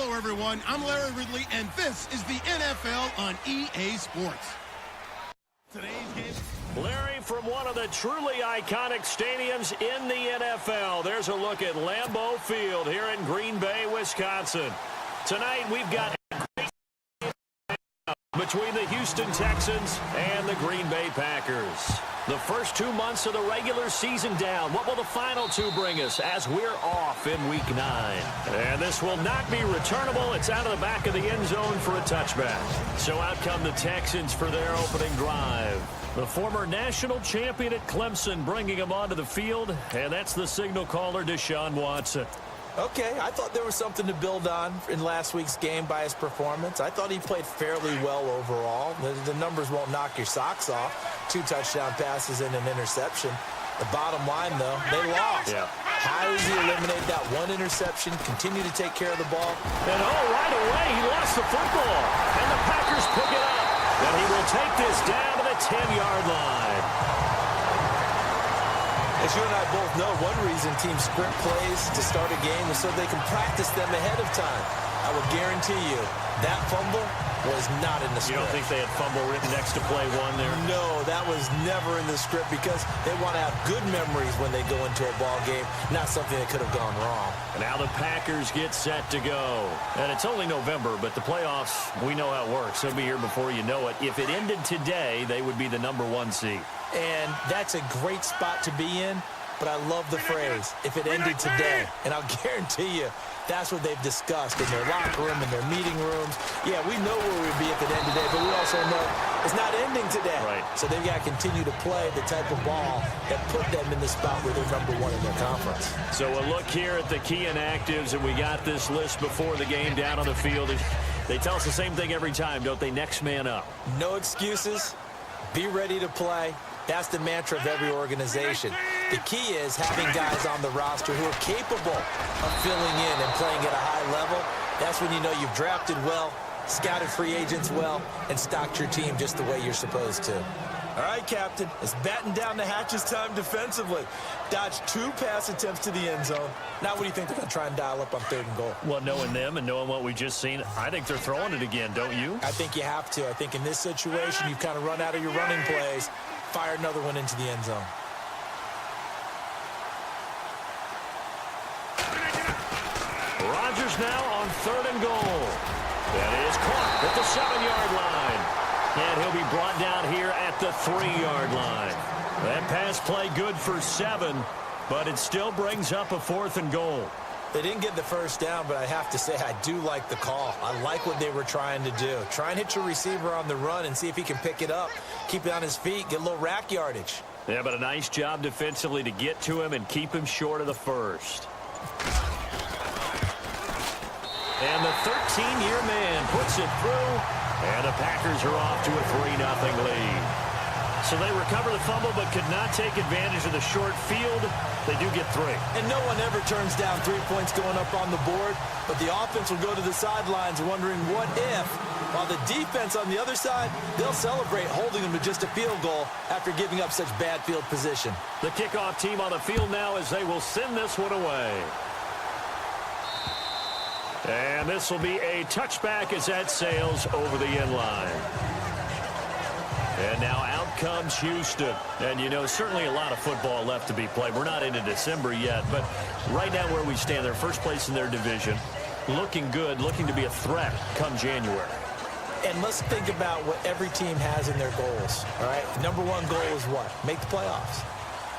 Hello, everyone. I'm Larry Ridley, and this is the NFL on EA Sports. Today's game. Larry, from one of the truly iconic stadiums in the NFL, there's a look at Lambeau Field here in Green Bay, Wisconsin. Tonight, we've got a great between the Houston Texans and the Green Bay Packers. The first 2 months of the regular season down. What will the final two bring us as we're off in Week 9? And this will not be returnable. It's out of the back of the end zone for a touchback. So out come the Texans for their opening drive. The former national champion at Clemson bringing him onto the field, and that's the signal caller, Deshaun Watson. Okay, I thought there was something to build on in last week's game by his performance. I thought he played fairly well overall. The numbers won't knock your socks off. 2 touchdown passes and an interception. The bottom line, though, they lost. Yeah. How does he eliminate that 1 interception, continue to take care of the ball? And right away, he lost the football. And the Packers pick it up. And he will take this down to the 10-yard line. As you and I both know, one reason teams script plays to start a game is so they can practice them ahead of time. I will guarantee you that fumble was not in the script. You don't think they had fumble written next to play 1 there? No, that was never in the script because they want to have good memories when they go into a ball game, not something that could have gone wrong. And now the Packers get set to go. And it's only November, but the playoffs, we know how it works. They'll be here before you know it. If it ended today, they would be the #1 seed. And that's a great spot to be in, but I love the phrase, if it ended today. And I'll guarantee you, that's what they've discussed in their locker room, in their meeting rooms. Yeah, we know where we'd be if it ended today, but we also know it's not ending today. Right. So they've got to continue to play the type of ball that put them in the spot where they're #1 in their conference. So a look here at the key inactives, and we got this list before the game down on the field. They tell us the same thing every time, don't they? Next man up. No excuses. Be ready to play. That's the mantra of every organization. The key is having guys on the roster who are capable of filling in and playing at a high level. That's when you know you've drafted well, scouted free agents well, and stocked your team just the way you're supposed to. All right, Captain, it's batten down the hatches time defensively. Dodged 2 pass attempts to the end zone. Now what do you think they're going to try and dial up on 3rd and goal? Well, knowing them and knowing what we just seen, I think they're throwing it again, don't you? I think you have to. I think in this situation, you've kind of run out of your running plays. Fire another one into the end zone. Rodgers now on 3rd and goal. That is caught at the 7-yard line. And he'll be brought down here at the 3-yard line. That pass play good for 7, but it still brings up a 4th and goal. They didn't get the first down, but I have to say I do like the call. I like what they were trying to do. Try and hit your receiver on the run and see if he can pick it up. Keep it on his feet, get a little rack yardage. Yeah, but a nice job defensively to get to him and keep him short of the first. And the 13-year man puts it through, and the Packers are off to a 3-0 lead. So they recover the fumble but could not take advantage of the short field. They do get 3. And no one ever turns down 3 points going up on the board, but the offense will go to the sidelines wondering what if, while the defense on the other side, they'll celebrate holding them to just a field goal after giving up such bad field position. The kickoff team on the field now as they will send this one away. And this will be a touchback as that sails over the end line. And now out comes Houston. And, you know, certainly a lot of football left to be played. We're not into December yet, but right now where we stand, they're first place in their division. Looking good, looking to be a threat come January. And let's think about what every team has in their goals, all right? #1 goal is what? Make the playoffs.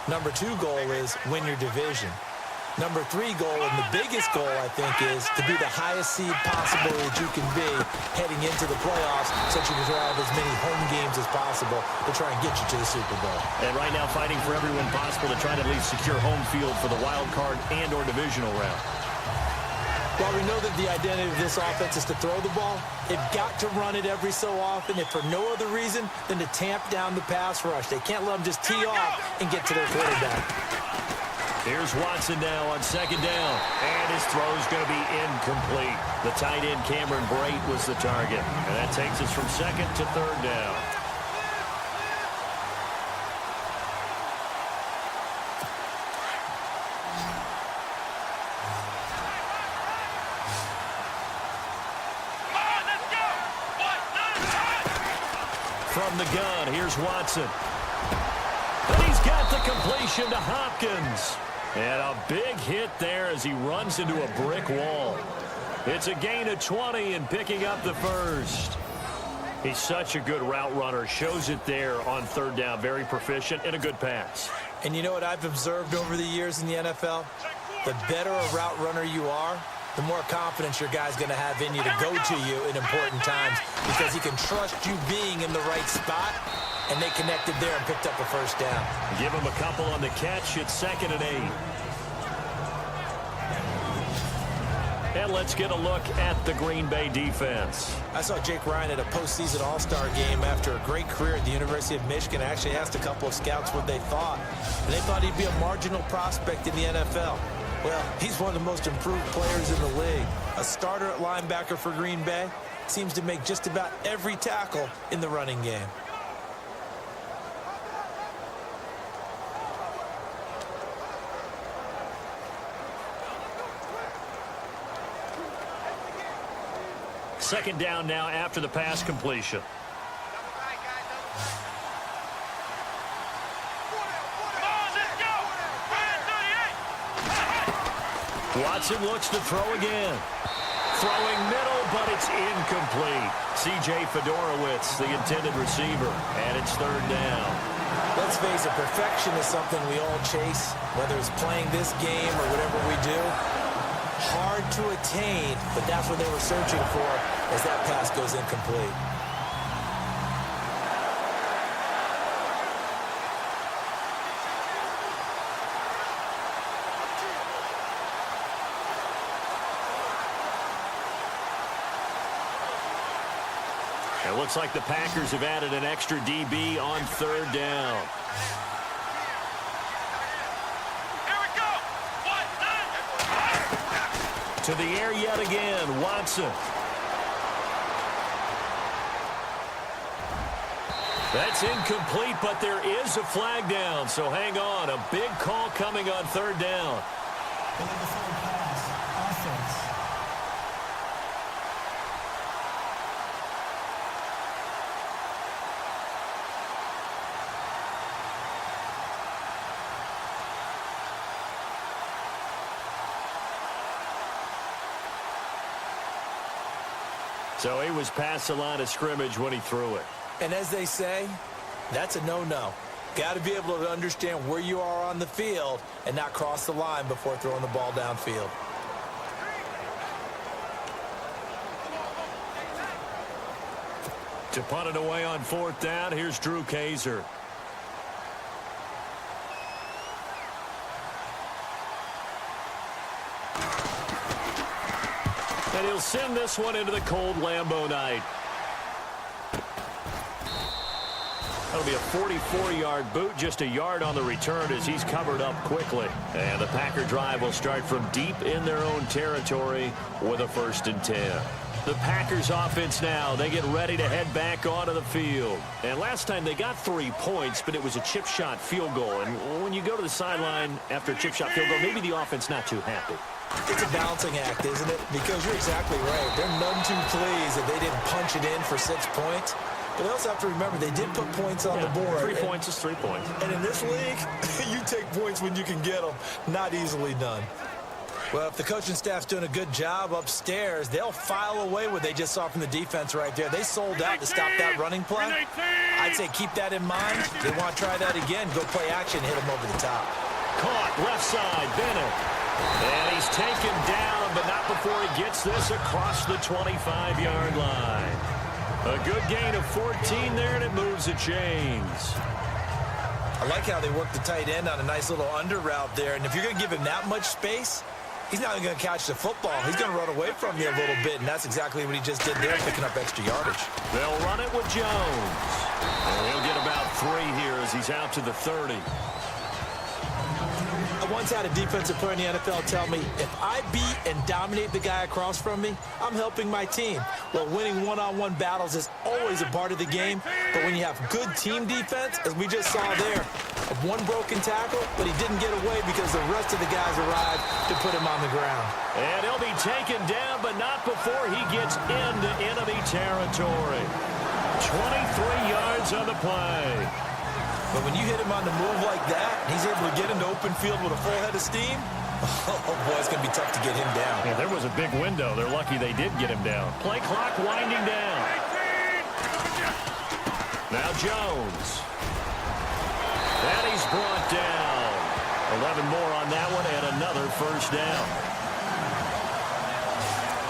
#2 goal is win your division. #3 goal, and the biggest goal, I think, is to be the highest seed possible that you can be heading into the playoffs so that you can have as many home games as possible to try and get you to the Super Bowl. And right now fighting for everyone possible to try to at least secure home field for the wild card and or divisional round. While we know that the identity of this offense is to throw the ball, they've got to run it every so often, if for no other reason than to tamp down the pass rush. They can't let them just tee off and get to their quarterback. Here's Watson now on 2nd down, and his throw's going to be incomplete. The tight end Cameron Brate was the target, and that takes us from 2nd to 3rd down. From the gun, here's Watson. And he's got the completion to Hopkins. And a big hit there as he runs into a brick wall. It's a gain of 20 and picking up the first. He's such a good route runner. Shows it there on third down. Very proficient and a good pass. And you know what I've observed over the years in the NFL? The better a route runner you are, the more confidence your guy's going to have in you to go to you in important times because he can trust you being in the right spot, and they connected there and picked up a first down. Give him a couple on the catch. It's 2nd and 8. And let's get a look at the Green Bay defense. I saw Jake Ryan at a postseason All-Star game after a great career at the University of Michigan. I actually asked a couple of scouts what they thought, and they thought he'd be a marginal prospect in the NFL. Well, he's one of the most improved players in the league. A starter at linebacker for Green Bay. Seems to make just about every tackle in the running game. Second down now after the pass completion. Watson looks to throw again. Throwing middle, but it's incomplete. C.J. Fedorowicz, the intended receiver, and it's third down. Let's face it, perfection is something we all chase, whether it's playing this game or whatever we do. Hard to attain, but that's what they were searching for as that pass goes incomplete. It looks like the Packers have added an extra DB on third down. Here we go. To the air yet again, Watson. That's incomplete, but there is a flag down, so hang on. A big call coming on third down. So he was past the line of scrimmage when he threw it. And as they say, that's a no-no. Got to be able to understand where you are on the field and not cross the line before throwing the ball downfield. To punt it away on fourth down, here's Drew Kaiser. And he'll send this one into the cold Lambeau night. That'll be a 44-yard boot, just a yard on the return as he's covered up quickly. And the Packer drive will start from deep in their own territory with a 1st and 10. The Packers offense now, they get ready to head back onto the field. And last time they got 3 points, but it was a chip shot field goal. And when you go to the sideline after a chip shot field goal, maybe the offense not too happy. It's a balancing act, isn't it? Because you're exactly right. They're none too pleased that they didn't punch it in for 6 points. But they also have to remember they did put points on the board. 3 points is 3 points. And in this league, you take points when you can get them. Not easily done. Well, if the coaching staff's doing a good job upstairs, they'll file away what they just saw from the defense right there. They sold out to stop that running play. I'd say keep that in mind. They want to try that again. Go play action, hit them over the top. Caught, left side, Bennett. And he's taken down, but not before he gets this across the 25-yard line. A good gain of 14 there, and it moves the chains. I like how they work the tight end on a nice little under route there. And if you're going to give him that much space, he's not even going to catch the football. He's going to run away from you a little bit, and that's exactly what he just did there, picking up extra yardage. They'll run it with Jones. And he'll get about 3 here as he's out to the 30. I once had a defensive player in the NFL tell me, if I beat and dominate the guy across from me, I'm helping my team. Well, winning one-on-one battles is always a part of the game, but when you have good team defense, as we just saw there, of one broken tackle, but he didn't get away because the rest of the guys arrived to put him on the ground. And he'll be taken down, but not before he gets into enemy territory. 23 yards on the play. But when you hit him on the move like that, he's able to get into open field with a full head of steam. Oh, boy, it's going to be tough to get him down. Yeah, there was a big window. They're lucky they did get him down. Play clock winding down. Now Jones. And he's brought down. 11 more on that one and another first down.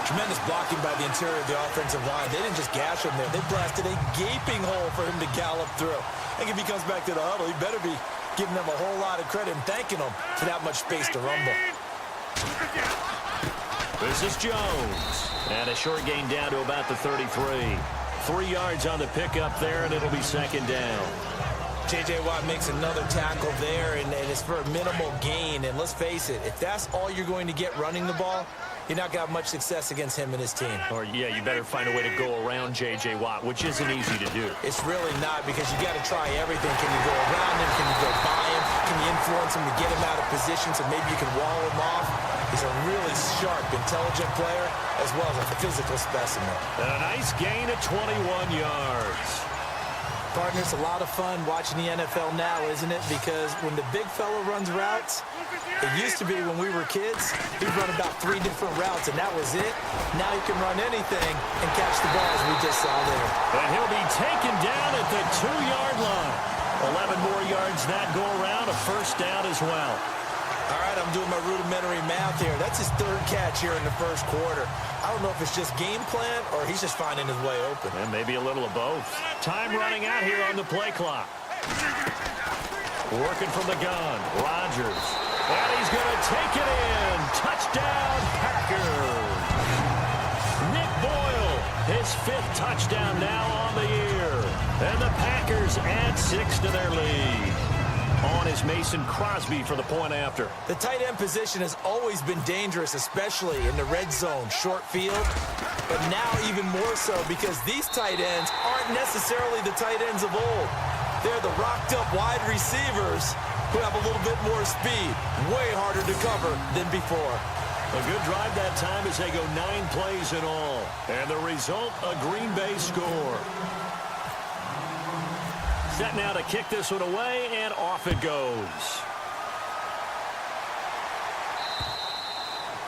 Tremendous blocking by the interior of the offensive line. They didn't just gash him there. They blasted a gaping hole for him to gallop through. I think if he comes back to the huddle, he better be giving them a whole lot of credit and thanking them for that much space to rumble. This is Jones. And a short gain down to about the 33. 3 yards on the pickup there, and it'll be second down. J.J. Watt makes another tackle there, and it's for a minimal gain. And let's face it, if that's all you're going to get running the ball, you're not going to have much success against him and his team. Or, yeah, you better find a way to go around J.J. Watt, which isn't easy to do. It's really not, because you got to try everything. Can you go around him? Can you go by him? Can you influence him to get him out of position so maybe you can wall him off? He's a really sharp, intelligent player, as well as a physical specimen. And a nice gain of 21 yards. Partner, it's a lot of fun watching the NFL now, isn't it? Because when the big fella runs routes, it used to be when we were kids, he'd run about 3 different routes, and that was it. Now he can run anything and catch the ball, as we just saw there. And he'll be taken down at the 2-yard line. 11 more yards that go around, a first down as well. All right, I'm doing my rudimentary math here. That's his 3rd catch here in the first quarter. I don't know if it's just game plan or he's just finding his way open. And maybe a little of both. Time running out here on the play clock. Working from the gun, Rodgers. And he's going to take it in. Touchdown, Packers. Nick Boyle, his 5th touchdown now on the year. And the Packers add 6 to their lead. On is Mason Crosby for the point after. The tight end position has always been dangerous, especially in the red zone, short field. But now even more so because these tight ends aren't necessarily the tight ends of old. They're the rocked-up wide receivers who have a little bit more speed. Way harder to cover than before. A good drive that time as they go 9 plays in all. And the result, a Green Bay score. Set now to kick this one away, and off it goes.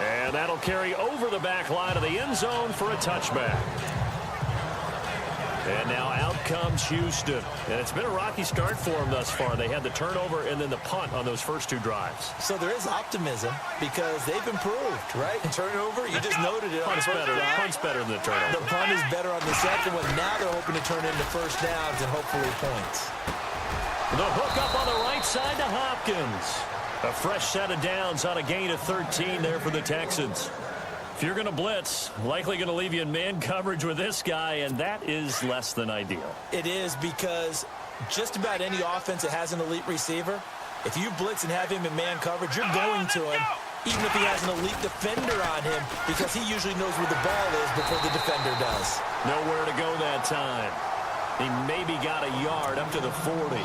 And that'll carry over the back line of the end zone for a touchback. And now out comes Houston. And it's been a rocky start for them thus far. They had the turnover and then the punt on those first 2 drives. So there is optimism because they've improved, right? Turnover, you just noted it. Punt's better than the turnover. The punt is better on the second one. Now they're hoping to turn into first downs and hopefully points. The hook up on the right side to Hopkins. A fresh set of downs on a gain of 13 there for the Texans. If you're going to blitz, likely going to leave you in man coverage with this guy, and that is less than ideal. It is because just about any offense that has an elite receiver, if you blitz and have him in man coverage, you're going to him, even if he has an elite defender on him, because he usually knows where the ball is before the defender does. Nowhere to go that time. He maybe got a yard up to the 40.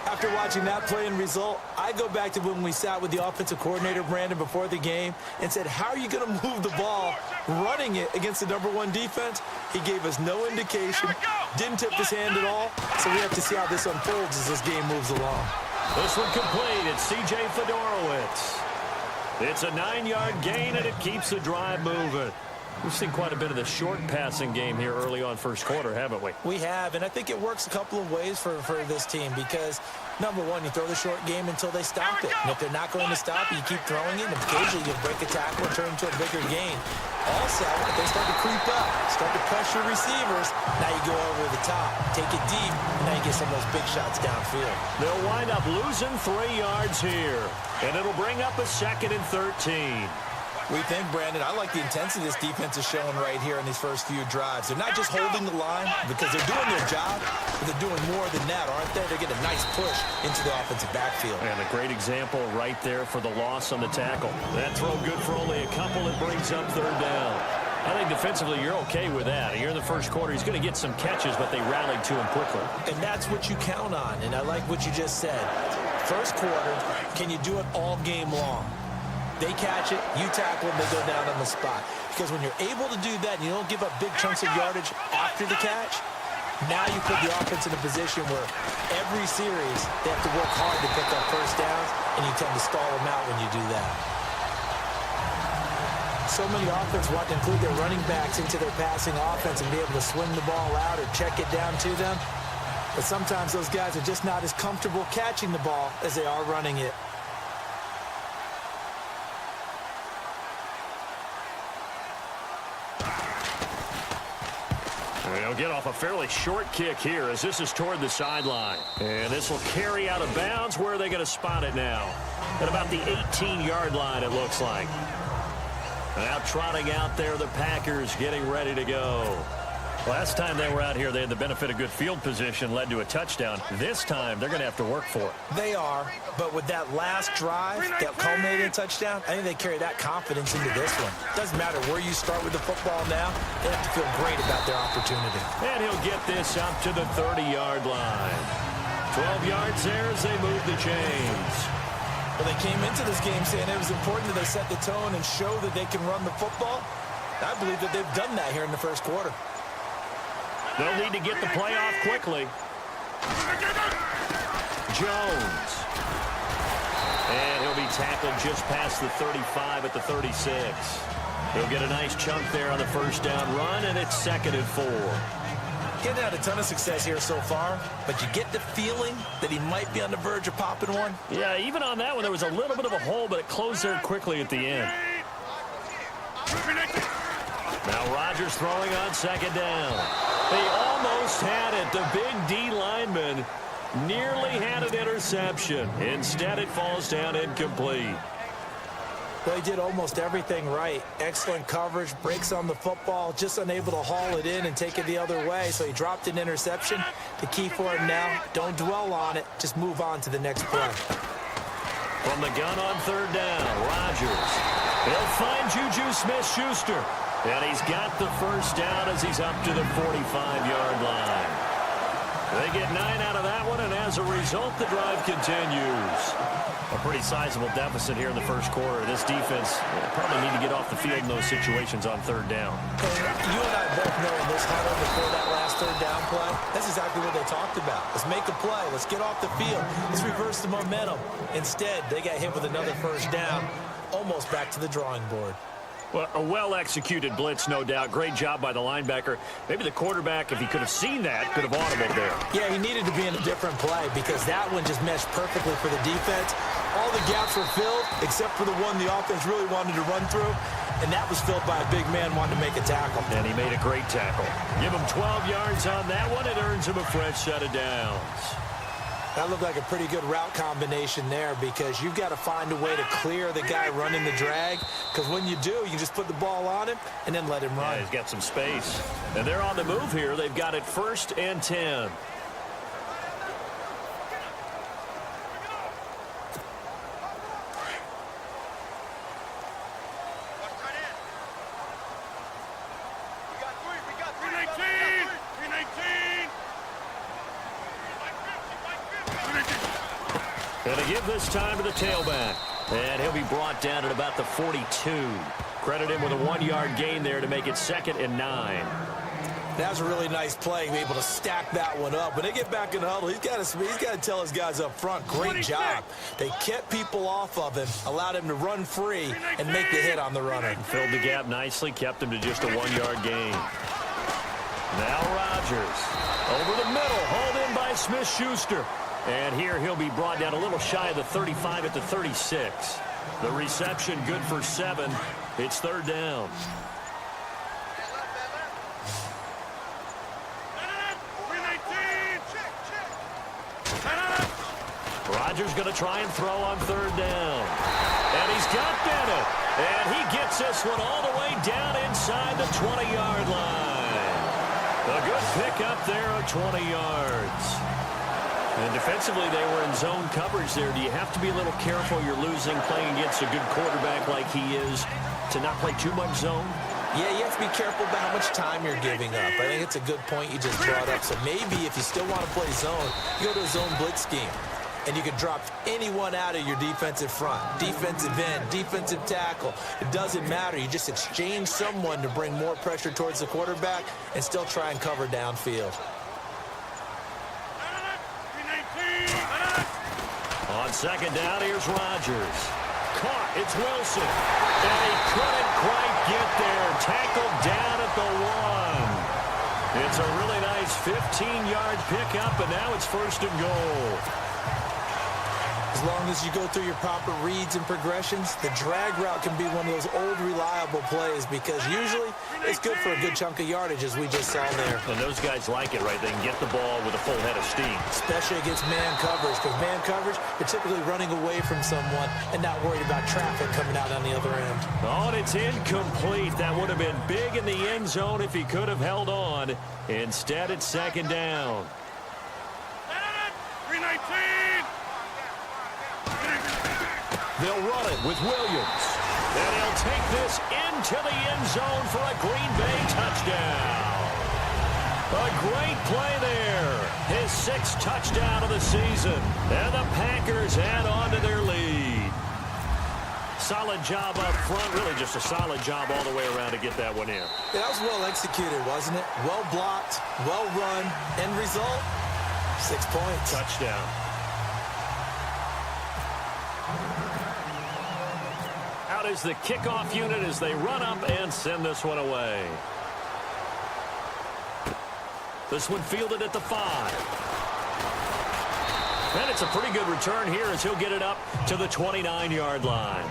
After watching that play and result, I go back to when we sat with the offensive coordinator, Brandon, before the game and said, how are you going to move the ball running it against the #1 defense? He gave us no indication, didn't tip his hand at all, so we have to see how this unfolds as this game moves along. This one complete. It's C.J. Fedorowicz. It's a 9-yard gain, and it keeps the drive moving. We've seen quite a bit of the short passing game here early on first quarter, haven't we? We have, and I think it works a couple of ways for this team because, number one, you throw the short game until they stop it. And if they're not going to stop it, you keep throwing it, and occasionally you break a tackle and turn it into a bigger gain. Also, if they start to creep up, start to pressure receivers, now you go over the top, take it deep, and now you get some of those big shots downfield. They'll wind up losing 3 yards here, and it'll bring up a 2nd and 13. We think, Brandon, I like the intensity this defense is showing right here in these first few drives. They're not just holding the line because they're doing their job, but they're doing more than that, aren't they? They're getting a nice push into the offensive backfield. And a great example right there for the loss on the tackle. That throw good for only a couple. It brings up 3rd down. I think defensively you're okay with that. Here in the first quarter, he's going to get some catches, but they rallied to him quickly. And that's what you count on, and I like what you just said. First quarter, can you do it all game long? They catch it, you tackle them, they go down on the spot. Because when you're able to do that and you don't give up big chunks of yardage after the catch, Now you put the offense in a position where every series they have to work hard to pick up first downs, and you tend to stall them out when you do that. So many offenses want to include their running backs into their passing offense and be able to swing the ball out or check it down to them. But sometimes those guys are just not as comfortable catching the ball as they are running it. They'll get off a fairly short kick here as this is toward the sideline. And this will carry out of bounds. Where are they going to spot it now? At about the 18-yard line, it looks like. Now trotting out there, the Packers getting ready to go. Last time they were out here, they had the benefit of good field position, led to a touchdown. This time, they're going to have to work for it. They are, but with that last drive that culminated in a touchdown, I think they carry that confidence into this one. Doesn't matter where you start with the football now, they have to feel great about their opportunity. And he'll get this up to the 30-yard line. 12 yards there as they move the chains. Well, they came into this game saying it was important that they set the tone and show that they can run the football. I believe that they've done that here in the first quarter. They'll need to get the play off quickly. Jones. And he'll be tackled just past the 35 at the 36. He'll get a nice chunk there on the first down run, and it's 2nd and 4. Getting out a ton of success here so far, but you get the feeling that he might be on the verge of popping one. Yeah, even on that one, there was a little bit of a hole, but it closed there quickly at the end. Now Rodgers throwing on 2nd down. They almost had it. The big D lineman nearly had an interception. Instead, it falls down incomplete. Well, he did almost everything right. Excellent coverage, breaks on the football, just unable to haul it in and take it the other way, so he dropped an interception. The key for him now, don't dwell on it, just move on to the next play. From the gun on 3rd down, Rodgers. He'll find Juju Smith-Schuster, and he's got the first down as he's up to the 45-yard line. They get 9 out of that one, and as a result, the drive continues. A pretty sizable deficit here in the first quarter. This defense probably need to get off the field in those situations on 3rd down. You and I both know in this huddle before that last 3rd down play, that's exactly what they talked about. Let's make a play. Let's get off the field. Let's reverse the momentum. Instead, they got hit with another first down, almost back to the drawing board. Well, a well-executed blitz, no doubt. Great job by the linebacker. Maybe the quarterback, if he could have seen that, could have audibled there. Yeah, he needed to be in a different play because that one just meshed perfectly for the defense. All the gaps were filled except for the one the offense really wanted to run through, and that was filled by a big man wanting to make a tackle. And he made a great tackle. Give him 12 yards on that one. It earns him a fresh set of downs. That looked like a pretty good route combination there because you've got to find a way to clear the guy running the drag, because when you do, you just put the ball on him and then let him run. Yeah, he's got some space. And they're on the move here. They've got it 1st and 10. Going to give this time to the tailback. And he'll be brought down at about the 42. Credit him with a 1-yard gain there to make it 2nd and 9. That was a really nice play, to be able to stack that one up. When they get back in the huddle, he's got to tell his guys up front, great job. They kept people off of him, allowed him to run free, and make the hit on the runner. Filled the gap nicely, kept him to just a 1-yard gain. Now Rodgers. Over the middle, hauled in by Smith-Schuster. And here he'll be brought down a little shy of the 35 at the 36. The reception good for 7. It's 3rd down. Rodgers going to try and throw on 3rd down. And he's got Bennett. And he gets this one all the way down inside the 20-yard line. A good pickup there of 20 yards. And defensively, they were in zone coverage there. Do you have to be a little careful? You're losing, playing against a good quarterback like he is, to not play too much zone? Yeah, you have to be careful about how much time you're giving up. I think it's a good point you just brought up. So maybe if you still want to play zone, you go to a zone blitz scheme. And you can drop anyone out of your defensive front, defensive end, defensive tackle. It doesn't matter. You just exchange someone to bring more pressure towards the quarterback and still try and cover downfield. On second down, here's Rodgers. Caught. It's Wilson. And he couldn't quite get there. Tackled down at the 1. It's a really nice 15-yard pickup, and now it's 1st and goal. As long as you go through your proper reads and progressions, the drag route can be one of those old reliable plays because usually it's good for a good chunk of yardage, as we just saw there. And those guys like it, right? They can get the ball with a full head of steam. Especially against man coverage, because man coverage, you're typically running away from someone and not worried about traffic coming out on the other end. Oh, and it's incomplete. That would have been big in the end zone if he could have held on. Instead, it's 2nd down. 319. They'll run it with Williams. And he'll take this into the end zone for a Green Bay touchdown. A great play there. His 6th touchdown of the season. And the Packers add on to their lead. Solid job up front. Really just a solid job all the way around to get that one in. Yeah, that was well executed, wasn't it? Well blocked, well run. End result, 6 points. Touchdown. Out is the kickoff unit as they run up and send this one away. This one fielded at the 5. And it's a pretty good return here as he'll get it up to the 29-yard line.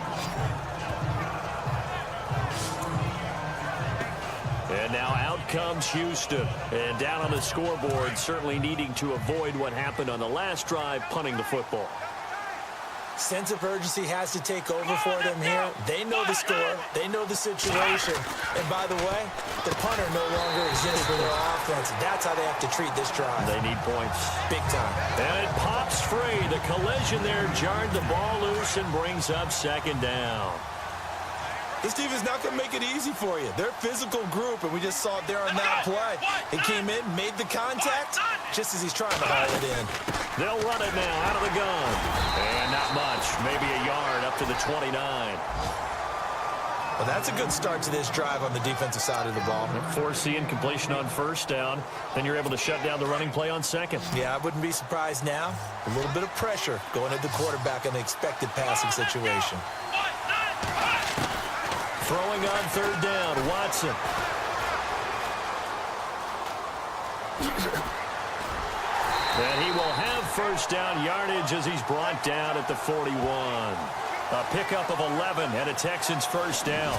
And now out comes Houston. And down on the scoreboard, certainly needing to avoid what happened on the last drive, punting the football. Sense of urgency has to take over for them here. They know the score. They know the situation. And by the way, the punter no longer exists for their offense. That's how they have to treat this drive. They need points. Big time. And it pops free. The collision there jarred the ball loose and brings up 2nd down. This team is not going to make it easy for you. They're a physical group, and we just saw it there on that play. He came in, made the contact, just as he's trying to haul it in. They'll run it now out of the gun. And not much. Maybe a yard up to the 29. Well, that's a good start to this drive on the defensive side of the ball. Forcing incompletion on 1st down. Then you're able to shut down the running play on 2nd. Yeah, I wouldn't be surprised now. A little bit of pressure going at the quarterback in the expected passing situation. Throwing on 3rd down, Watson. And he will have 1st down yardage as he's brought down at the 41. A pickup of 11 and a Texans 1st down.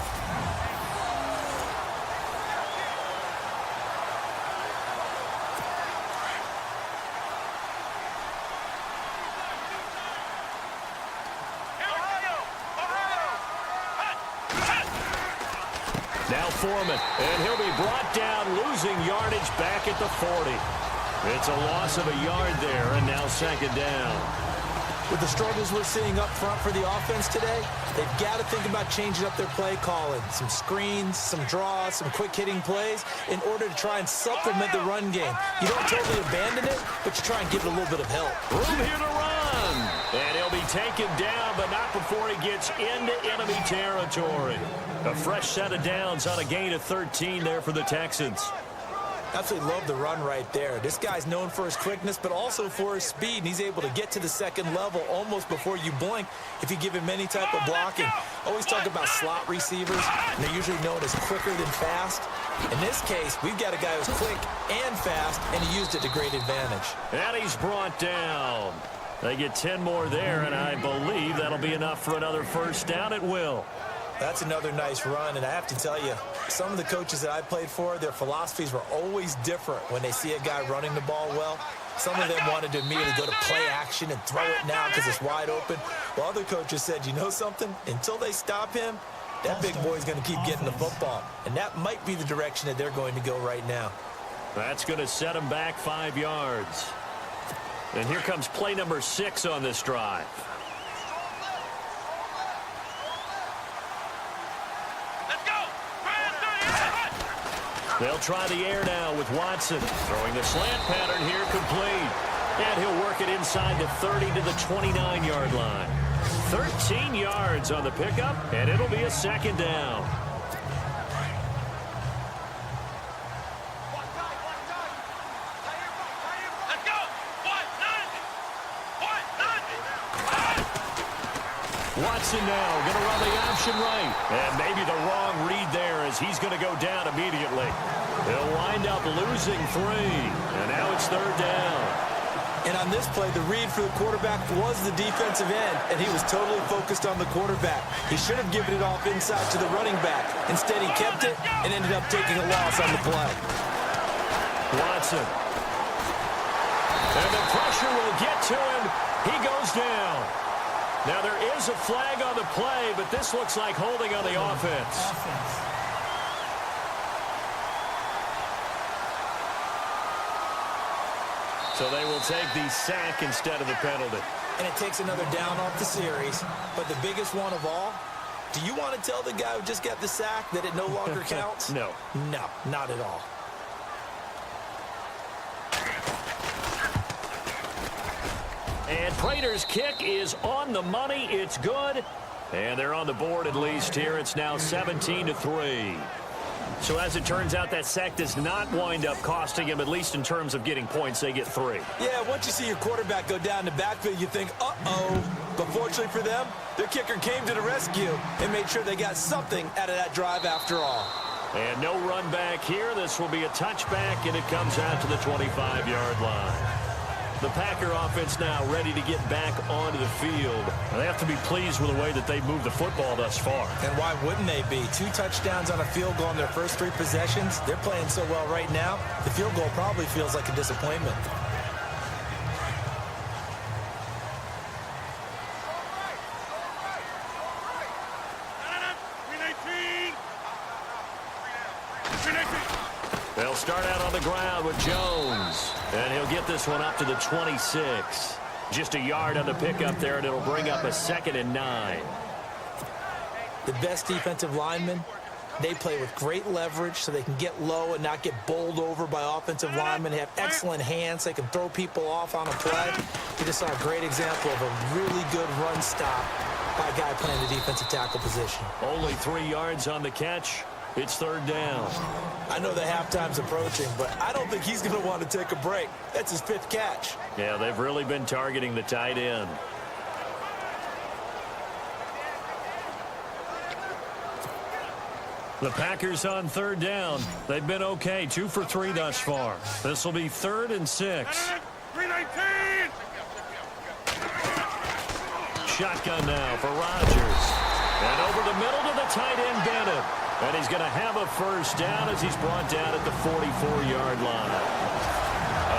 Now Foreman, and he'll be brought down, losing yardage back at the 40. It's a loss of a yard there, and now 2nd down. With the struggles we're seeing up front for the offense today, they've got to think about changing up their play calling. Some screens, some draws, some quick-hitting plays in order to try and supplement the run game. You don't totally abandon it, but you try and give it a little bit of help. Room here to run. And he'll be taken down, but not before he gets into enemy territory. A fresh set of downs on a gain of 13 there for the Texans. Absolutely love the run right there. This guy's known for his quickness, but also for his speed, and he's able to get to the 2nd level almost before you blink if you give him any type of blocking. Always talk about slot receivers, and they're usually known as quicker than fast. In this case, we've got a guy who's quick and fast, and he used it to great advantage. And he's brought down. They get 10 more there, and I believe that'll be enough for another 1st down. It will. That's another nice run, and I have to tell you, some of the coaches that I played for, their philosophies were always different when they see a guy running the ball well. Some of them wanted to immediately go to play action and throw it now because it's wide open. While other coaches said, you know something? Until they stop him, that big boy's going to keep getting the football. And that might be the direction that they're going to go right now. That's going to set him back 5 yards. And here comes play number 6 on this drive. They'll try the air now with Watson. Throwing the slant pattern here complete. And he'll work it inside the 30 to the 29-yard line. 13 yards on the pickup, and it'll be a 2nd down. Watson now going to run the option right. And maybe the wrong read there as he's going to go down immediately. He'll wind up losing 3. And now it's 3rd down. And on this play, the read for the quarterback was the defensive end, and he was totally focused on the quarterback. He should have given it off inside to the running back. Instead, he kept it and ended up taking a loss on the play. Watson. And the pressure will get to him. He goes down. Now, there is a flag on the play, but this looks like holding on the offense. So they will take the sack instead of the penalty. And it takes another down off the series. But the biggest one of all, do you want to tell the guy who just got the sack that it no longer counts? No. No, not at all. And Prater's kick is on the money. It's good. And they're on the board at least here. It's now 17-3. So as it turns out, that sack does not wind up costing him, at least in terms of getting points. They get 3. Yeah, once you see your quarterback go down the backfield, you think, uh-oh. But fortunately for them, their kicker came to the rescue and made sure they got something out of that drive after all. And no run back here. This will be a touchback, and it comes out to the 25-yard line. The Packer offense now ready to get back onto the field. They have to be pleased with the way that they've moved the football thus far. And why wouldn't they be? 2 touchdowns on a field goal in their first 3 possessions. They're playing so well right now, the field goal probably feels like a disappointment. They'll start out on the ground with Jones. And he'll get this one up to the 26. Just a yard on the pickup there, and it'll bring up a 2nd and 9. The best defensive linemen, they play with great leverage so they can get low and not get bowled over by offensive linemen. They have excellent hands. They can throw people off on a play. We just saw a great example of a really good run stop by a guy playing the defensive tackle position. Only 3 yards on the catch. It's 3rd down. I know the halftime's approaching, but I don't think he's going to want to take a break. That's his 5th catch. Yeah, they've really been targeting the tight end. The Packers on 3rd down. They've been okay, 2 for 3 thus far. This will be 3rd and 6. 319! Shotgun now for Rodgers. And over the middle to the tight end, Bennett. And he's going to have a 1st down as he's brought down at the 44-yard line.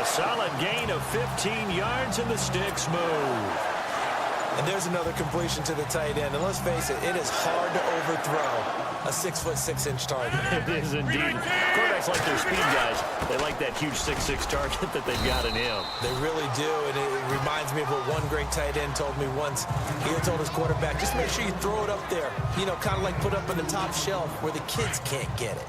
A solid gain of 15 yards, and the sticks move. And there's another completion to the tight end. And let's face it, it is hard to overthrow a 6'6" target. It is indeed. Quarterbacks like their speed guys. They like that huge 6'6" target that they've got in him. They really do, and it reminds me of what one great tight end told me once. He told his quarterback, just make sure you throw it up there. You know, kind of like put up on the top shelf where the kids can't get it.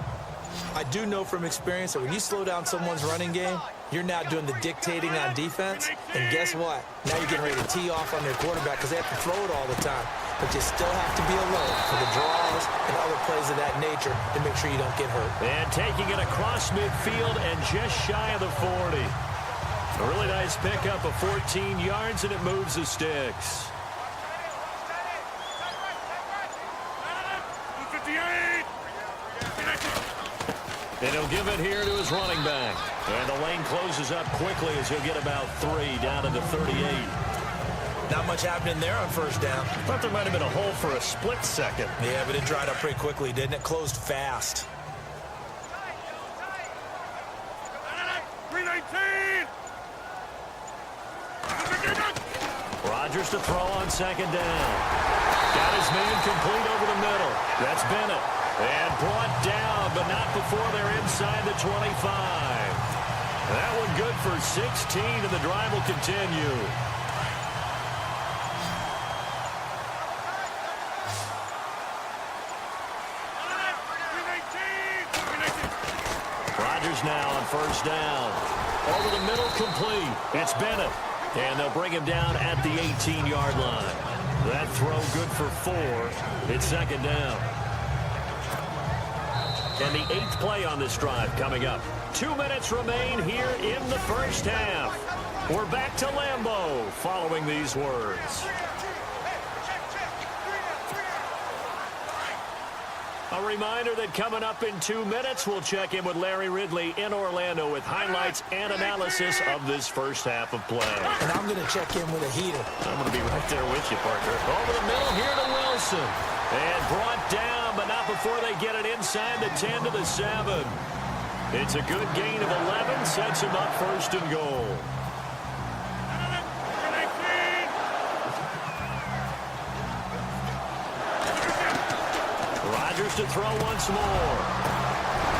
I do know from experience that when you slow down someone's running game, you're now doing the dictating on defense. And guess what? Now you're getting ready to tee off on their quarterback because they have to throw it all the time. But you still have to be alert for the draws and other plays of that nature to make sure you don't get hurt. And taking it across midfield and just shy of the 40. A really nice pickup of 14 yards, and it moves the sticks. 258! And he'll give it here to his running back. And the lane closes up quickly as he'll get about 3 down to the 38. Not much happening there on 1st down. Thought there might have been a hole for a split second. Yeah, but it dried up pretty quickly, didn't it? Closed fast. 319! Rodgers to throw on 2nd down. Got his man complete over the middle. That's Bennett. And brought down, but not before they're inside the 25. That one good for 16, and the drive will continue. Rodgers now on 1st down. Over the middle, complete. It's Bennett. And they'll bring him down at the 18-yard line. That throw good for 4. It's 2nd down. And the 8th play on this drive coming up. 2 minutes remain here in the 1st half. We're back to Lambeau following these words. A reminder that coming up in 2 minutes, we'll check in with Larry Ridley in Orlando with highlights and analysis of this first half of play. And I'm going to check in with a heater. I'm going to be right there with you, partner. Over the middle here to Wilson. And brought down, but not before they get it inside the 10 to the 7. It's a good gain of 11, sets him up first and goal. Rodgers to throw once more.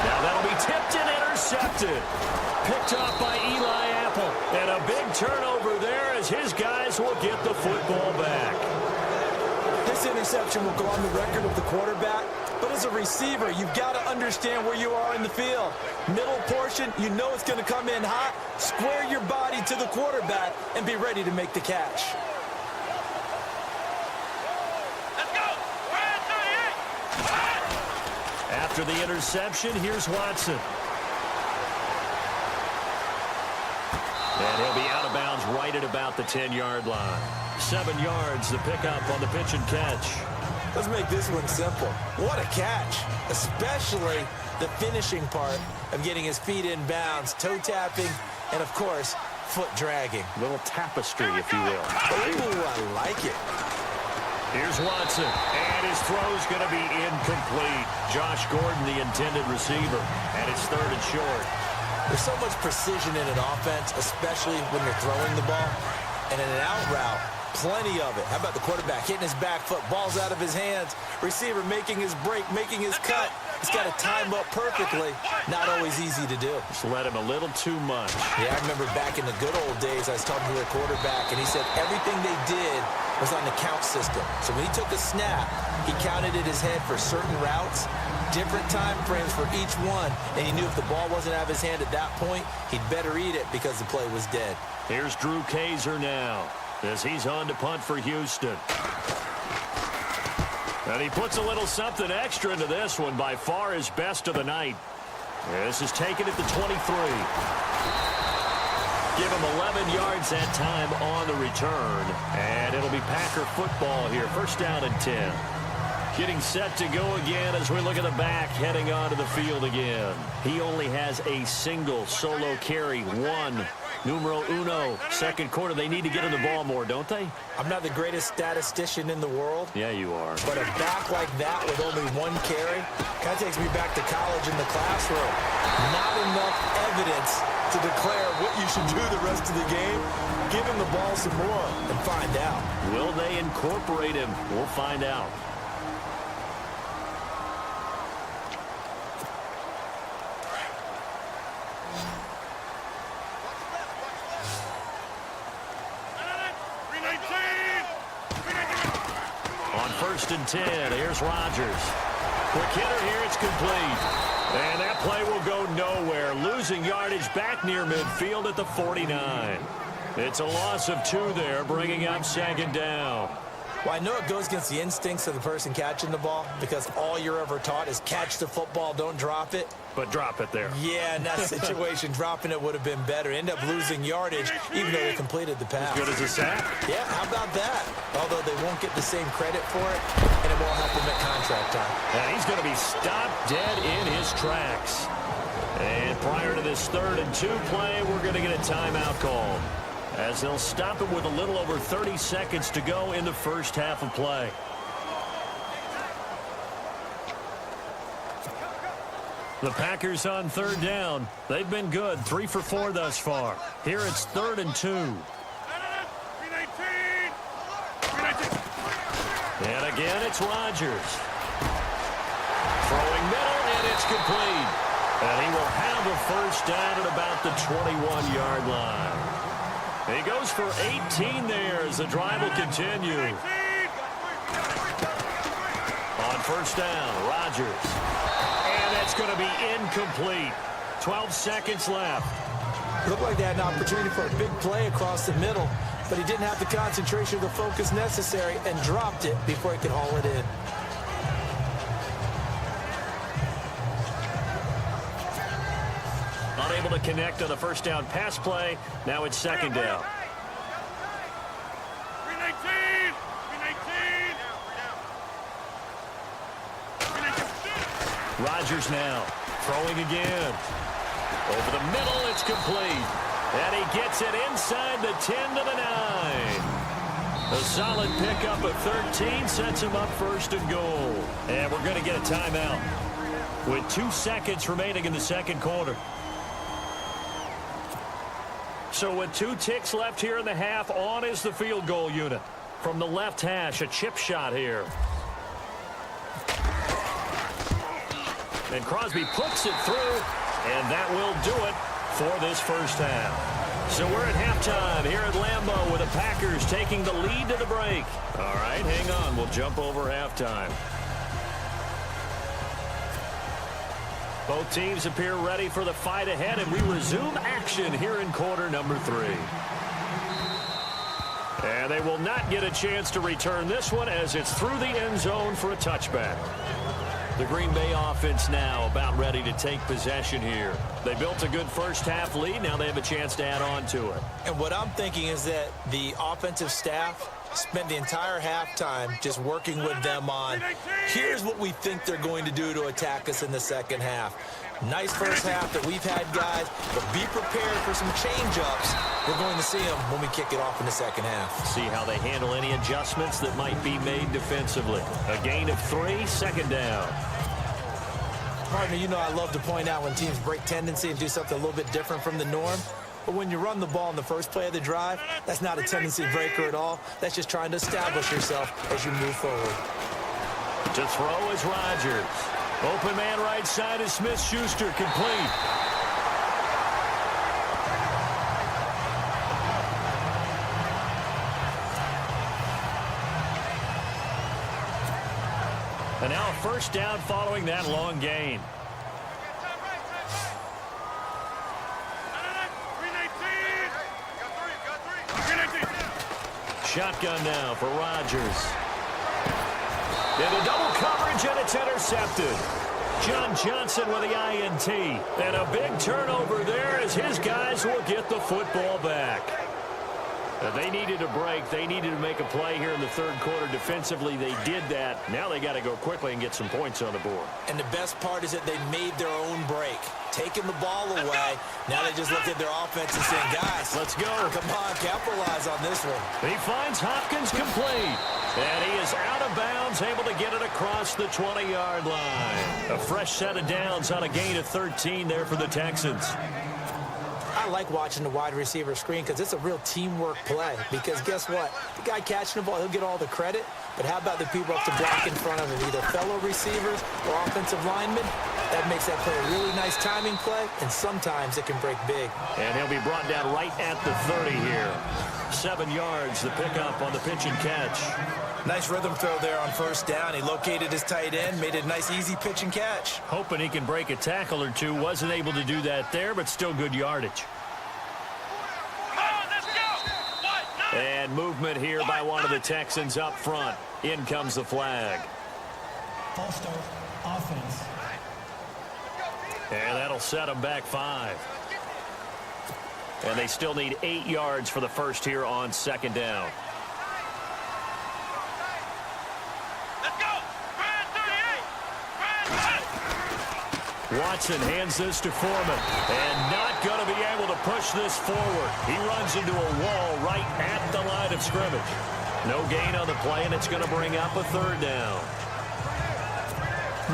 Now that'll be tipped and intercepted. Picked off by Eli Apple. And a big turnover there as his guys will get the football back. This interception will go on the record of the quarterback, but as a receiver, you've got to understand where you are in the field. Middle portion, you know it's going to come in hot. Square your body to the quarterback and be ready to make the catch. After the interception, here's Watson. And he'll be out of bounds right at about the 10-yard line. 7 yards, the pickup on the pitch and catch. Let's make this one simple. What a catch, especially the finishing part of getting his feet in bounds, toe tapping, and, of course, foot dragging. Little tapestry, if you will. Ooh, I like it. Here's Watson, and his throw's going to be incomplete. Josh Gordon, the intended receiver, and it's 3rd and short. There's so much precision in an offense, especially when you're throwing the ball. And in an out route, plenty of it. How about the quarterback hitting his back foot, ball's out of his hands, receiver making his break, making his cut. He's got to time up perfectly. Not always easy to do. Just let him a little too much. Yeah, I remember back in the good old days, I was talking to their quarterback, and he said everything they did was on the count system. So when he took a snap, he counted in his head for certain routes, different time frames for each one, and he knew if the ball wasn't out of his hand at that point, he'd better eat it because the play was dead. Here's Drew Kaiser now as he's on to punt for Houston. And he puts a little something extra into this one, by far his best of the night. This is taken at the 23. Give him 11 yards that time on the return. And it'll be Packer football here. First down and 10. Getting set to go again as we look at the back, heading onto the field again. He only has a single solo carry, one. Numero uno, second quarter. They need to get him the ball more, don't they? I'm not the greatest statistician in the world. Yeah, you are. But a back like that with only one carry kind of takes me back to college in the classroom. Not enough evidence to declare what you should do the rest of the game. Give him the ball some more and find out. Will they incorporate him? We'll find out. On 1st and 10, here's Rodgers. Quick hitter here, it's complete. And that play will go nowhere. Losing yardage back near midfield at the 49. It's a loss of 2 there, bringing up 2nd down. Well, I know it goes against the instincts of the person catching the ball because all you're ever taught is catch the football, don't drop it. But drop it there. Yeah, in that situation, dropping it would have been better. End up losing yardage, even though they completed the pass. As good as a sack. Yeah, how about that? Although they won't get the same credit for it, and it won't help them at contract time. And he's going to be stopped dead in his tracks. And prior to this 3rd and 2 play, we're going to get a timeout call, as they'll stop him with a little over 30 seconds to go in the first half of play. The Packers on 3rd down. They've been good, 3 for 4 thus far. Here it's 3rd and 2. And again, it's Rodgers. Throwing middle, and it's complete. And he will have a first down at about the 21-yard line. He goes for 18 there as the drive will continue. On 1st down, Rodgers. And that's going to be incomplete. 12 seconds left. Looked like they had an opportunity for a big play across the middle, but he didn't have the concentration or the focus necessary and dropped it before he could haul it in. Unable to connect on the first down pass play. Now it's 2nd down. Rodgers now throwing again. Over the middle, it's complete. And he gets it inside the 10 to the 9. A solid pickup of 13 sets him up first and goal. And we're going to get a timeout with 2 seconds remaining in the second quarter. So with 2 ticks left here in the half, on is the field goal unit. From the left hash, a chip shot here. And Crosby puts it through, and that will do it for this first half. So we're at halftime here at Lambeau with the Packers taking the lead to the break. All right, hang on. We'll jump over halftime. Both teams appear ready for the fight ahead, and we resume action here in quarter number 3. And they will not get a chance to return this one as it's through the end zone for a touchback. The Green Bay offense now about ready to take possession here. They built a good first half lead. Now they have a chance to add on to it. And what I'm thinking is that the offensive staff spent the entire halftime just working with them on, here's what we think they're going to do to attack us in the second half. Nice first half that we've had, guys, but be prepared for some change-ups. We're going to see them when we kick it off in the second half. See how they handle any adjustments that might be made defensively. A gain of 3, second down. Partner, you know I love to point out when teams break tendency and do something a little bit different from the norm. But when you run the ball in the first play of the drive, that's not a tendency breaker at all. That's just trying to establish yourself as you move forward. To throw is Rodgers. Open man right side is Smith-Schuster, complete. And now a first down following that long gain. Shotgun now for Rodgers. Into double coverage, and it's intercepted. John Johnson with the INT. And a big turnover there as his guys will get the football back. They needed a break. They needed to make a play here in the third quarter defensively. They did that. Now they got to go quickly and get some points on the board. And the best part is that they made their own break. Taking the ball away. Now they just looked at their offense and saying, guys, let's go. Come on, capitalize on this one. He finds Hopkins complete. And he is out of bounds, able to get it across the 20-yard line. A fresh set of downs on a gain of 13 there for the Texans. I like watching the wide receiver screen because it's a real teamwork play. Because guess what? The guy catching the ball, he'll get all the credit. But how about the people up to block in front of him, either fellow receivers or offensive linemen? That makes that play a really nice timing play, and sometimes it can break big. And he'll be brought down right at the 30 here. 7 yards, the pickup on the pitch and catch. Nice rhythm throw there on first down. He located his tight end, made it a nice, easy pitch and catch. Hoping he can break a tackle or two. Wasn't able to do that there, but still good yardage. And movement here by one of the Texans up front. In comes the flag. False start, offense. And that'll set them back 5. And they still need 8 yards for the first here on second down. Watson hands this to Foreman, and not going to be able to push this forward. He runs into a wall right at the line of scrimmage. No gain on the play, and it's going to bring up a third down.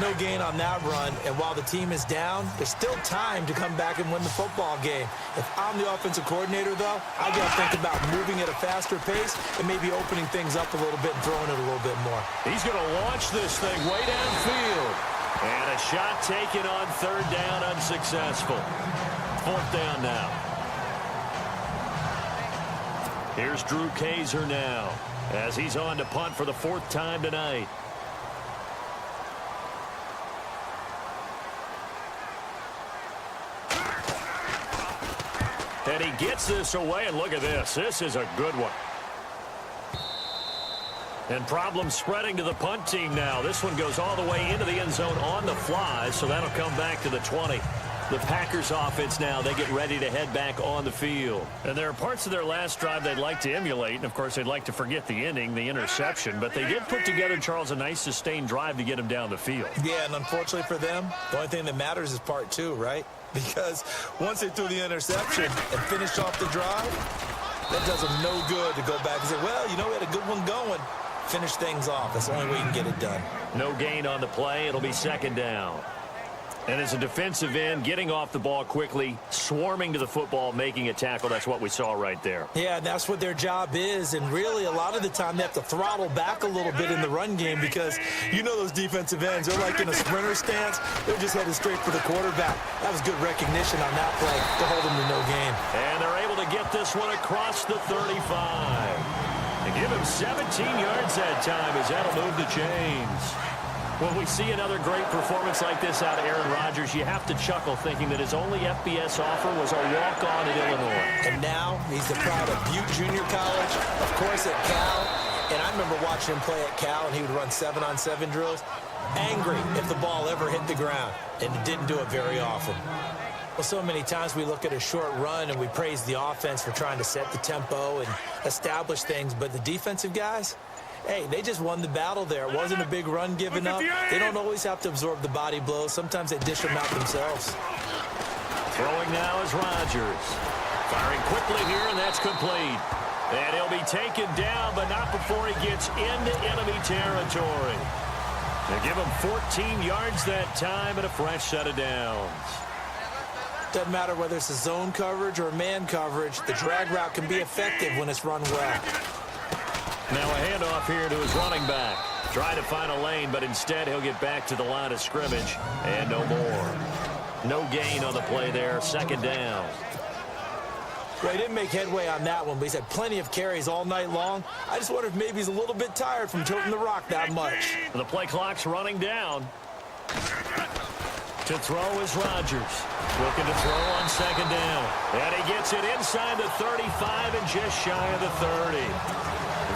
No gain on that run, and while the team is down, there's still time to come back and win the football game. If I'm the offensive coordinator, though, I got to think about moving at a faster pace and maybe opening things up a little bit and throwing it a little bit more. He's going to launch this thing way downfield. And a shot taken on third down, unsuccessful. Fourth down now. Here's Drew Kaiser now as he's on to punt for the 4th time tonight. And he gets this away, and look at this. This is a good one. And problems spreading to the punt team now. This one goes all the way into the end zone on the fly, so that'll come back to the 20. The Packers offense now, they get ready to head back on the field. And there are parts of their last drive they'd like to emulate. And, of course, they'd like to forget the inning, the interception. But they did put together, Charles, a nice sustained drive to get them down the field. Yeah, and unfortunately for them, the only thing that matters is part two, right? Because once they threw the interception and finished off the drive, that does them no good to go back and say, well, you know, we had a good one going. Finish things off. That's the only way you can get it done. No gain on the play. It'll be second down. And as a defensive end, getting off the ball quickly, swarming to the football, making a tackle, that's what we saw right there. Yeah, and that's what their job is. And really, a lot of the time, they have to throttle back a little bit in the run game because you know those defensive ends, they're like in a sprinter stance. They're just headed straight for the quarterback. That was good recognition on that play to hold them to no gain. And they're able to get this one across the 35. And give him 17 yards that time as that'll move the chains. When we see another great performance like this out of Aaron Rodgers, you have to chuckle thinking that his only FBS offer was a walk-on at Illinois. And now he's the pride of Butte Junior College, of course at Cal. And I remember watching him play at Cal, and he would run 7-on-7 drills. Angry if the ball ever hit the ground, and he didn't do it very often. Well, so many times we look at a short run and we praise the offense for trying to set the tempo and establish things, but the defensive guys, hey, they just won the battle there. It wasn't a big run given up. They don't always have to absorb the body blows. Sometimes they dish them out themselves. Throwing now is Rodgers. Firing quickly here, and that's complete. And he'll be taken down, but not before he gets into enemy territory. They give him 14 yards that time and a fresh set of downs. Doesn't matter whether it's a zone coverage or a man coverage. The drag route can be effective when it's run well. Now a handoff here to his running back. Try to find a lane, but instead he'll get back to the line of scrimmage. And no more. No gain on the play there. Second down. Well, he didn't make headway on that one, but he's had plenty of carries all night long. I just wonder if maybe he's a little bit tired from toting the rock that much. The play clock's running down. To throw is Rodgers. Looking to throw on second down. And he gets it inside the 35 and just shy of the 30.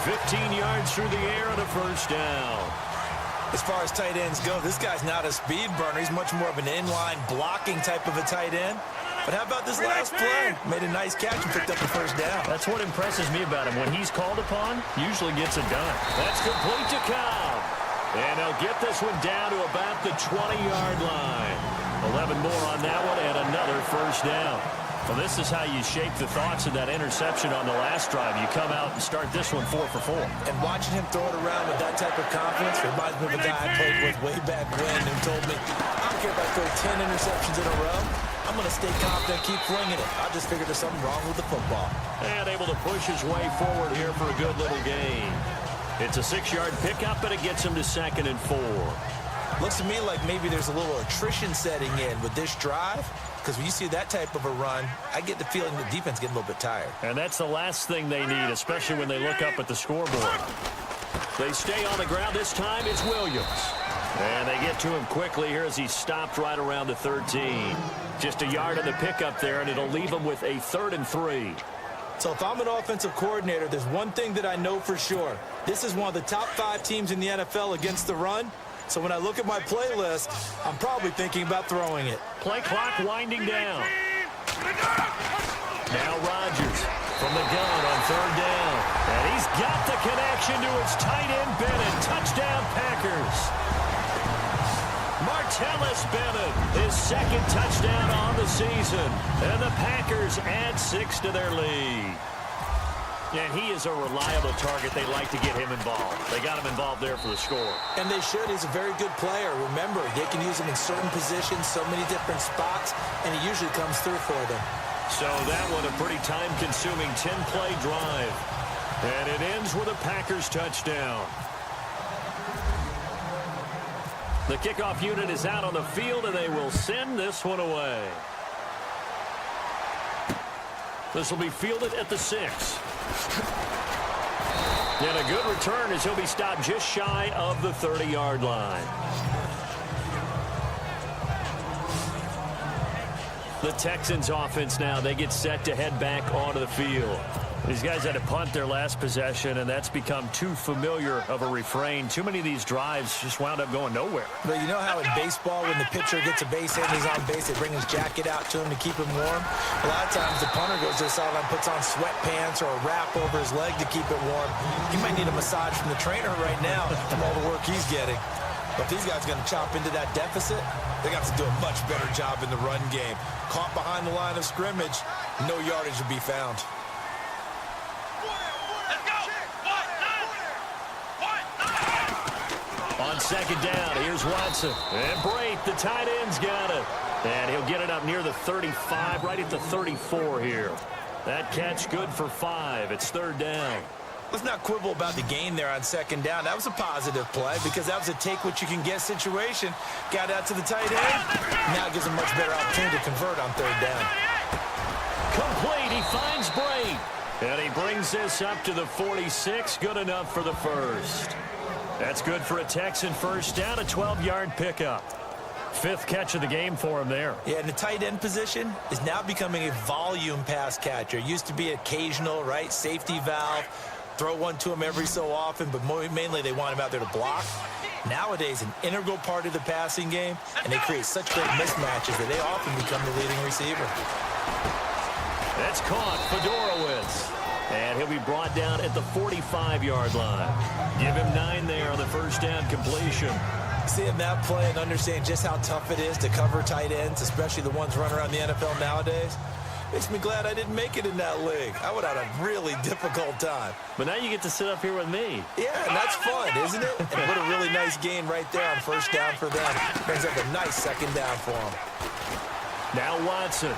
15 yards through the air and a first down. As far as tight ends go, this guy's not a speed burner. He's much more of an inline blocking type of a tight end. But how about this last play? Made a nice catch and picked up the first down. That's what impresses me about him. When he's called upon, usually gets it done. That's complete to Cobb. And they'll get this one down to about the 20-yard line. 11 more on that one and another first down. Well, this is how you shape the thoughts of that interception on the last drive. You come out and start this one 4 for 4. And watching him throw it around with that type of confidence reminds me of a guy I played with way back when who told me, I don't care if I throw 10 interceptions in a row. I'm going to stay confident, keep flinging it. I just figured there's something wrong with the football. And able to push his way forward here for a good little gain. It's a 6-yard pickup, and it gets him to 2nd and 4. Looks to me like maybe there's a little attrition setting in with this drive, because when you see that type of a run, I get the feeling the defense getting a little bit tired. And that's the last thing they need, especially when they look up at the scoreboard. They stay on the ground. This time it's Williams. And they get to him quickly here as he stopped right around the 13. Just a yard on the pickup there, and it'll leave him with a 3rd and 3. So if I'm an offensive coordinator, there's one thing that I know for sure. This is one of the top 5 teams in the NFL against the run. So when I look at my playlist, I'm probably thinking about throwing it. Play clock winding down. Now Rodgers from the gun on 3rd down. And he's got the connection to his tight end, Bennett. Touchdown, Packers. Martellus Bennett, his 2nd touchdown on the season. And the Packers add 6 to their lead. And he is a reliable target. They like to get him involved. They got him involved there for the score. And they should. He's a very good player. Remember, they can use him in certain positions, so many different spots, and he usually comes through for them. So that one a pretty time-consuming 10-play drive. And it ends with a Packers touchdown. The kickoff unit is out on the field, and they will send this one away. This will be fielded at the 6. And a good return as he'll be stopped just shy of the 30-yard line. The Texans offense now, they get set to head back onto the field. These guys had to punt their last possession, and that's become too familiar of a refrain. Too many of these drives just wound up going nowhere. But you know how in baseball, when the pitcher gets a base hit and he's on base, they bring his jacket out to him to keep him warm? A lot of times the punter goes to the sideline, puts on sweatpants or a wrap over his leg to keep it warm. He might need a massage from the trainer right now from all the work he's getting. But if these guys are going to chop into that deficit, they got to do a much better job in the run game. Caught behind the line of scrimmage, no yardage to be found. On second down, here's Watson. And Brate, the tight end's got it. And he'll get it up near the 35, right at the 34 here. That catch good for 5. It's third down. Let's not quibble about the gain there on second down. That was a positive play because that was a take-what-you-can-get situation. Got out to the tight end. Now it gives him a much better opportunity to convert on third down. Complete. He finds Brate. And he brings this up to the 46. Good enough for the first. That's good for a Texan first down, a 12-yard pickup. 5th catch of the game for him there. Yeah, and the tight end position is now becoming a volume pass catcher. It used to be occasional, right? Safety valve. Throw one to him every so often, but mainly they want him out there to block. Nowadays, an integral part of the passing game, and they create such great mismatches that they often become the leading receiver. That's caught. Fedorowicz. And he'll be brought down at the 45-yard line. Give him 9 there on the first down completion. Seeing that play and understanding just how tough it is to cover tight ends, especially the ones running around the NFL nowadays, makes me glad I didn't make it in that league. I would have had a really difficult time. But now you get to sit up here with me. Yeah, and that's fun, isn't it? And what a really nice gain right there on first down for them. Brings up a nice second down for them. Now Watson.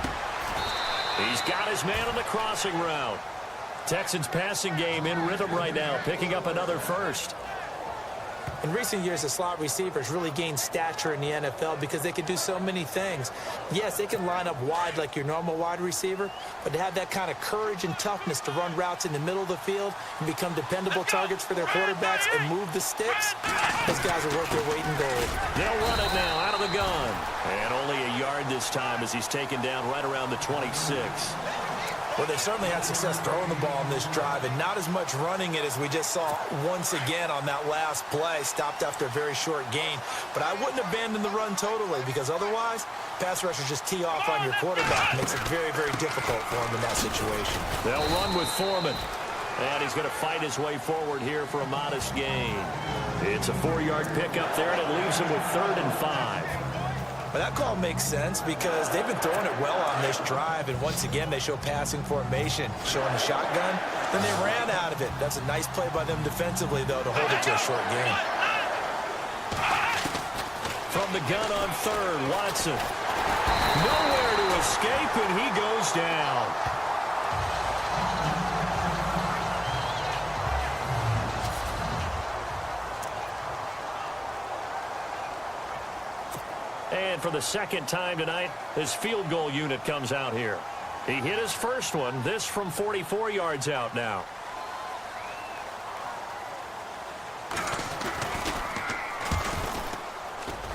He's got his man on the crossing route. Texans passing game in rhythm right now, picking up another first. In recent years, the slot receivers really gained stature in the NFL because they can do so many things. Yes, they can line up wide like your normal wide receiver, but to have that kind of courage and toughness to run routes in the middle of the field and become dependable targets for their quarterbacks and move the sticks, those guys are worth their weight in gold. They'll run it now out of the gun. And only a yard this time as he's taken down right around the 26. Well, they certainly had success throwing the ball on this drive and not as much running it as we just saw once again on that last play. Stopped after a very short gain. But I wouldn't abandon the run totally because otherwise, pass rushers just tee off on your quarterback. Makes it very, very difficult for him in that situation. They'll run with Foreman. And he's going to fight his way forward here for a modest gain. It's a 4-yard pickup there, and it leaves him with 3rd and 5. But that call makes sense because they've been throwing it well on this drive, and once again they show passing formation, showing the shotgun. Then they ran out of it. That's a nice play by them defensively, though, to hold it to a short gain. From the gun on 3rd, Watson. Nowhere to escape, and he goes down. And for the second time tonight, his field goal unit comes out here. He hit his first one, this from 44 yards out now.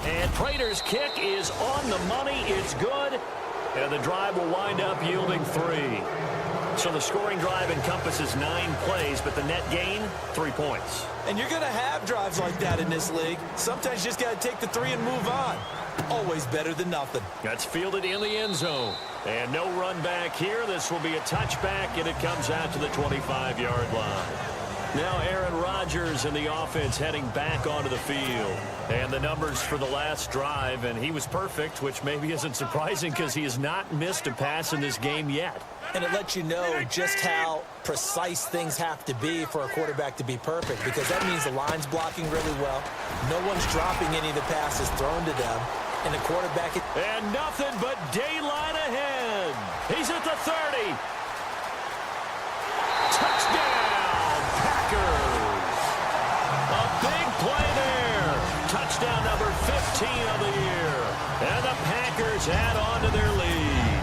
And Prater's kick is on the money. It's good. And the drive will wind up yielding 3. So the scoring drive encompasses 9 plays, but the net gain, 3 points. And you're going to have drives like that in this league. Sometimes you just got to take the 3 and move on. Always better than nothing. That's fielded in the end zone. And no run back here. This will be a touchback, and it comes out to the 25-yard line. Now Aaron Rodgers and the offense heading back onto the field. And the numbers for the last drive, and he was perfect, which maybe isn't surprising because he has not missed a pass in this game yet. And it lets you know just how precise things have to be for a quarterback to be perfect, because that means the line's blocking really well. No one's dropping any of the passes thrown to them. And the quarterback... And nothing but daylight ahead. He's at the 30. Touchdown, Packers. A big play there. Touchdown number 15 of the year. And the Packers add on to their lead.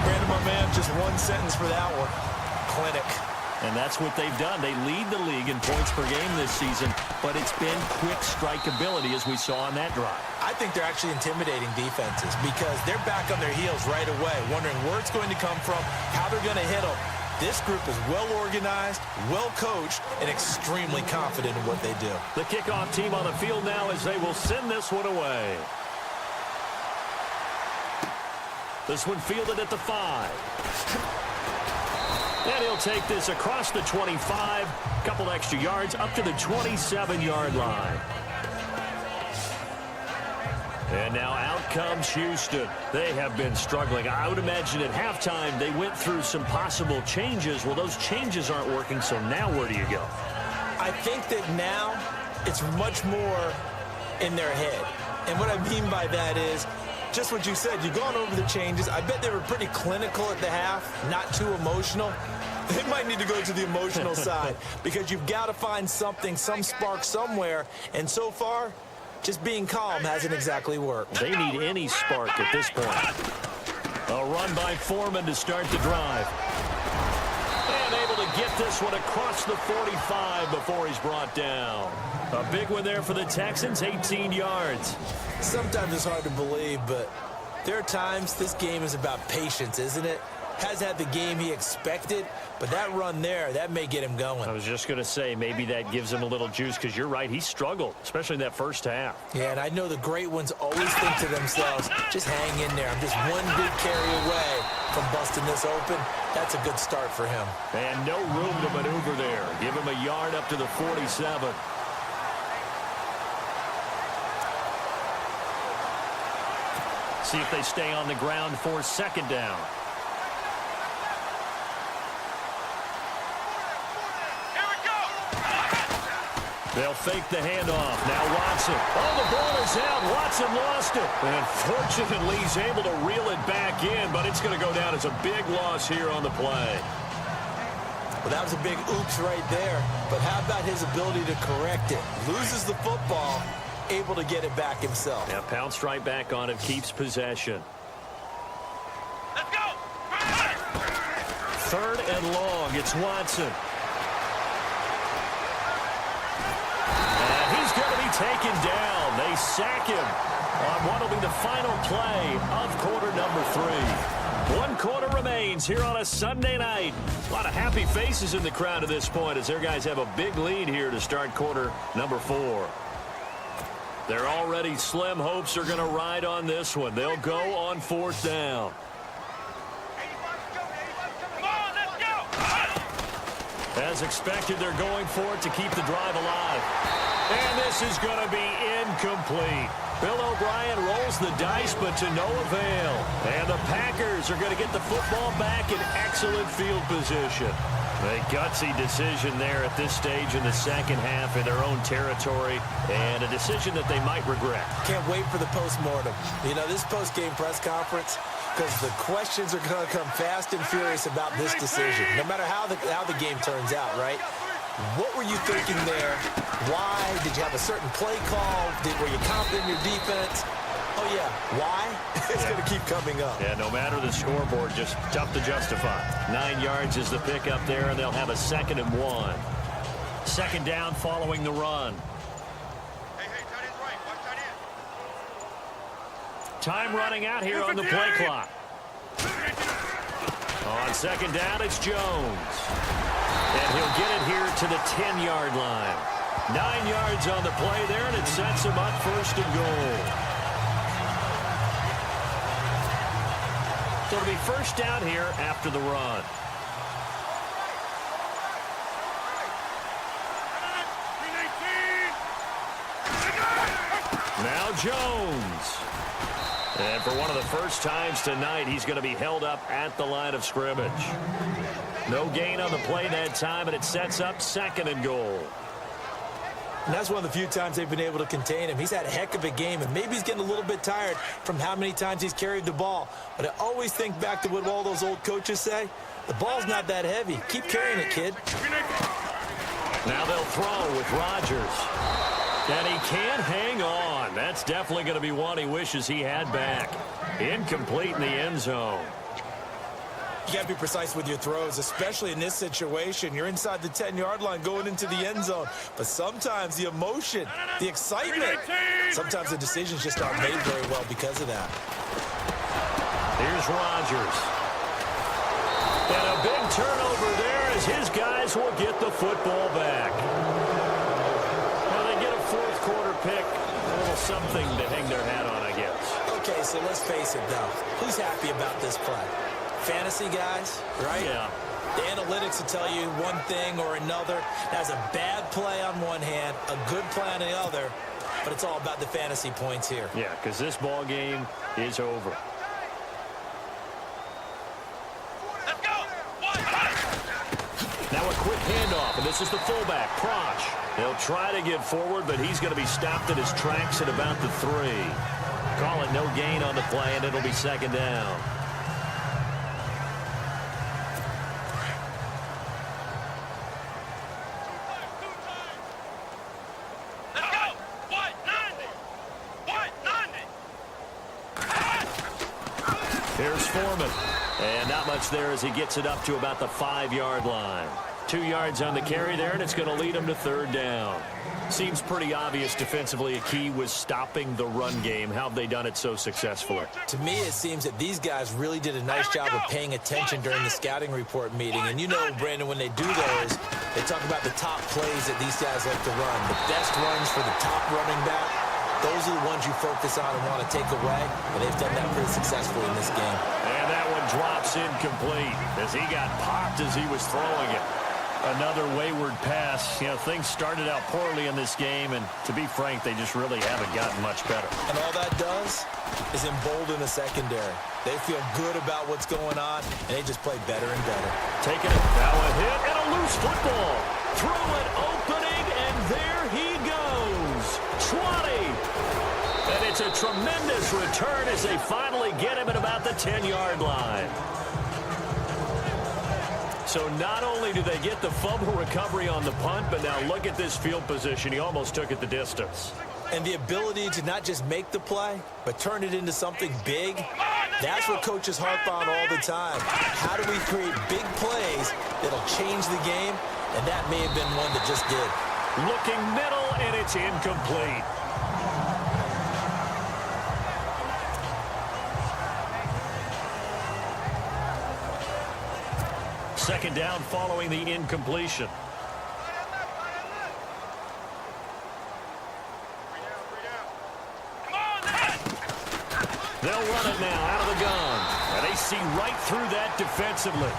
Brandon, my man, just one sentence for that one. Clinic. And that's what they've done. They lead the league in points per game this season, but it's been quick strikeability as we saw on that drive. I think they're actually intimidating defenses because they're back on their heels right away, wondering where it's going to come from, how they're going to hit them. This group is well-organized, well-coached, and extremely confident in what they do. The kickoff team on the field now as they will send this one away. This one fielded at the 5. And he'll take this across the 25, couple extra yards up to the 27-yard line. And now out comes Houston. They have been struggling. I would imagine at halftime they went through some possible changes. Well, those changes aren't working, so now where do you go? I think that now it's much more in their head. And what I mean by that is just what you said. You've gone over the changes. I bet they were pretty clinical at the half, not too emotional. They might need to go to the emotional side because you've got to find something, some spark somewhere. And so far, just being calm hasn't exactly worked. They need any spark at this point. A run by Foreman to start the drive. And able to get this one across the 45 before he's brought down. A big one there for the Texans, 18 yards. Sometimes it's hard to believe, but there are times this game is about patience, isn't it? Has had the game he expected, but that run there, that may get him going. I was just going to say, maybe that gives him a little juice, because you're right, he struggled, especially in that first half. Yeah, and I know the great ones always think to themselves, just hang in there. I'm just one big carry away from busting this open. That's a good start for him. And no room to maneuver there. Give him a yard up to the 47. See if they stay on the ground for second down. They'll fake the handoff. Now Watson. Oh, the ball is out. Watson lost it. And unfortunately, he's able to reel it back in, but it's going to go down as a big loss here on the play. Well, that was a big oops right there. But how about his ability to correct it? Loses the football, able to get it back himself. Yeah, pounced right back on it, keeps possession. Let's go! Third and long. It's Watson. Taken down. They sack him on what will be the final play of quarter number 3. 1 quarter remains here on a Sunday night. A lot of happy faces in the crowd at this point as their guys have a big lead here to start quarter number 4. Their already slim hopes are going to ride on this one. They'll go on 4th down. As expected, they're going for it to keep the drive alive. And this is going to be incomplete. Bill O'Brien rolls the dice, but to no avail. And the Packers are going to get the football back in excellent field position. A gutsy decision there at this stage in the second half in their own territory, and a decision that they might regret. Can't wait for the postmortem. You know, this post-game press conference, because the questions are going to come fast and furious about this decision, no matter how the game turns out, right? What were you thinking there? Why? Did you have a certain play call? Were you confident in your defense? Oh, yeah. Why? It's going to keep coming up. Yeah, no matter the scoreboard, just tough to justify. 9 yards is the pickup there, and they'll have a 2nd and 1. Second down following the run. Hey, tight end's right. Watch tight end. Time running out here on the play clock. On second down, it's Jones. And he'll get it here to the 10-yard line. 9 yards on the play there, and it sets him up 1st and goal. So it'll be 1st down here after the run. Now Jones. And for one of the first times tonight, he's going to be held up at the line of scrimmage. No gain on the play that time, and it sets up 2nd and goal. And that's one of the few times they've been able to contain him. He's had a heck of a game, and maybe he's getting a little bit tired from how many times he's carried the ball. But I always think back to what all those old coaches say. The ball's not that heavy. Keep carrying it, kid. Now they'll throw with Rodgers. And he can't hang on. That's definitely going to be one he wishes he had back. Incomplete in the end zone. You got to be precise with your throws, especially in this situation. You're inside the 10-yard line going into the end zone. But sometimes the emotion, the excitement, sometimes the decisions just aren't made very well because of that. Here's Rodgers. And a big turnover there as his guys will get the football back. Well, they get a fourth quarter pick. A little something to hang their hat on, I guess. Okay, so let's face it, though. Who's happy about this play? Fantasy guys, right? Yeah. The analytics will tell you one thing or another. That's a bad play on one hand, a good play on the other, but it's all about the fantasy points here. Yeah, because this ball game is over. Let's go. Now a quick handoff, and this is the fullback, Prosh. They'll try to get forward, but he's going to be stopped at his tracks at about the 3. Call it no gain on the play, and it'll be second down. Let's go. What? 90. Here's Foreman. And not much there as he gets it up to about the 5-yard line. 2 yards on the carry there, and it's going to lead him to third down. Seems pretty obvious defensively a key was stopping the run game. How have they done it so successfully? To me, it seems that these guys really did a nice job of paying attention during the scouting report meeting. And you know, Brandon, when they do those, they talk about the top plays that these guys like to run. The best runs for the top running back, those are the ones you focus on and want to take away. And they've done that pretty successfully in this game. And that one drops incomplete as he got popped as he was throwing it. Another wayward pass. You know, things started out poorly in this game, and to be frank, they just really haven't gotten much better. And all that does is embolden the secondary. They feel good about what's going on, and they just play better and better. Taking it, now a hit, and a loose football. Through an opening, and there he goes. 20. And it's a tremendous return as they finally get him at about the 10-yard line. So not only do they get the fumble recovery on the punt, but now look at this field position. He almost took it the distance. And the ability to not just make the play, but turn it into something big, that's what coaches harp on all the time. How do we create big plays that'll change the game? And that may have been one that just did. Looking middle, and it's incomplete. Second down following the incompletion. They'll run it now out of the gun. And they see right through that defensively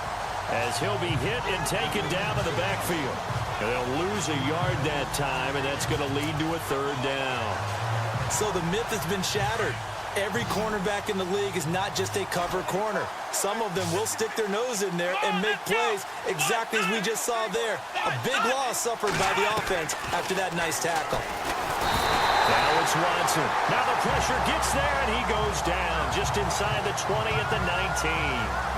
as he'll be hit and taken down to the backfield. And they'll lose a yard that time, and that's going to lead to a third down. So the myth has been shattered. Every cornerback in the league is not just a cover corner. Some of them will stick their nose in there and make plays exactly as we just saw there. A big loss suffered by the offense after that nice tackle. Now it's Watson. Now the pressure gets there, and he goes down just inside the 20 at the 19.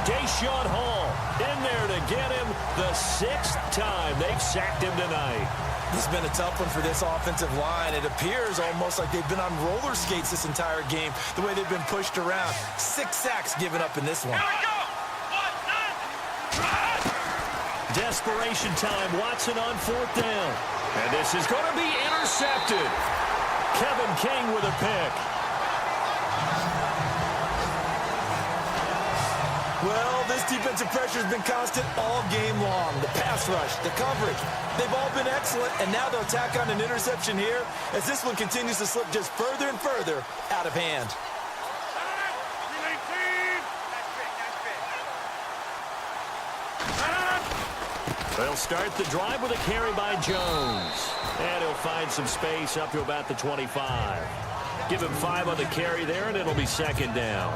Deshaun Hall in there to get him the 6th time they've sacked him tonight. This has been a tough one for this offensive line. It appears almost like they've been on roller skates this entire game, the way they've been pushed around. 6 sacks given up in this one. Desperation time. Watson on 4th down. And this is going to be intercepted. Kevin King with a pick. Well, this defensive pressure has been constant all game long. The pass rush, the coverage, they've all been excellent, and now they'll tack on an interception here as this one continues to slip just further and further out of hand. They'll start the drive with a carry by Jones. And he'll find some space up to about the 25. Give him 5 on the carry there, and it'll be second down.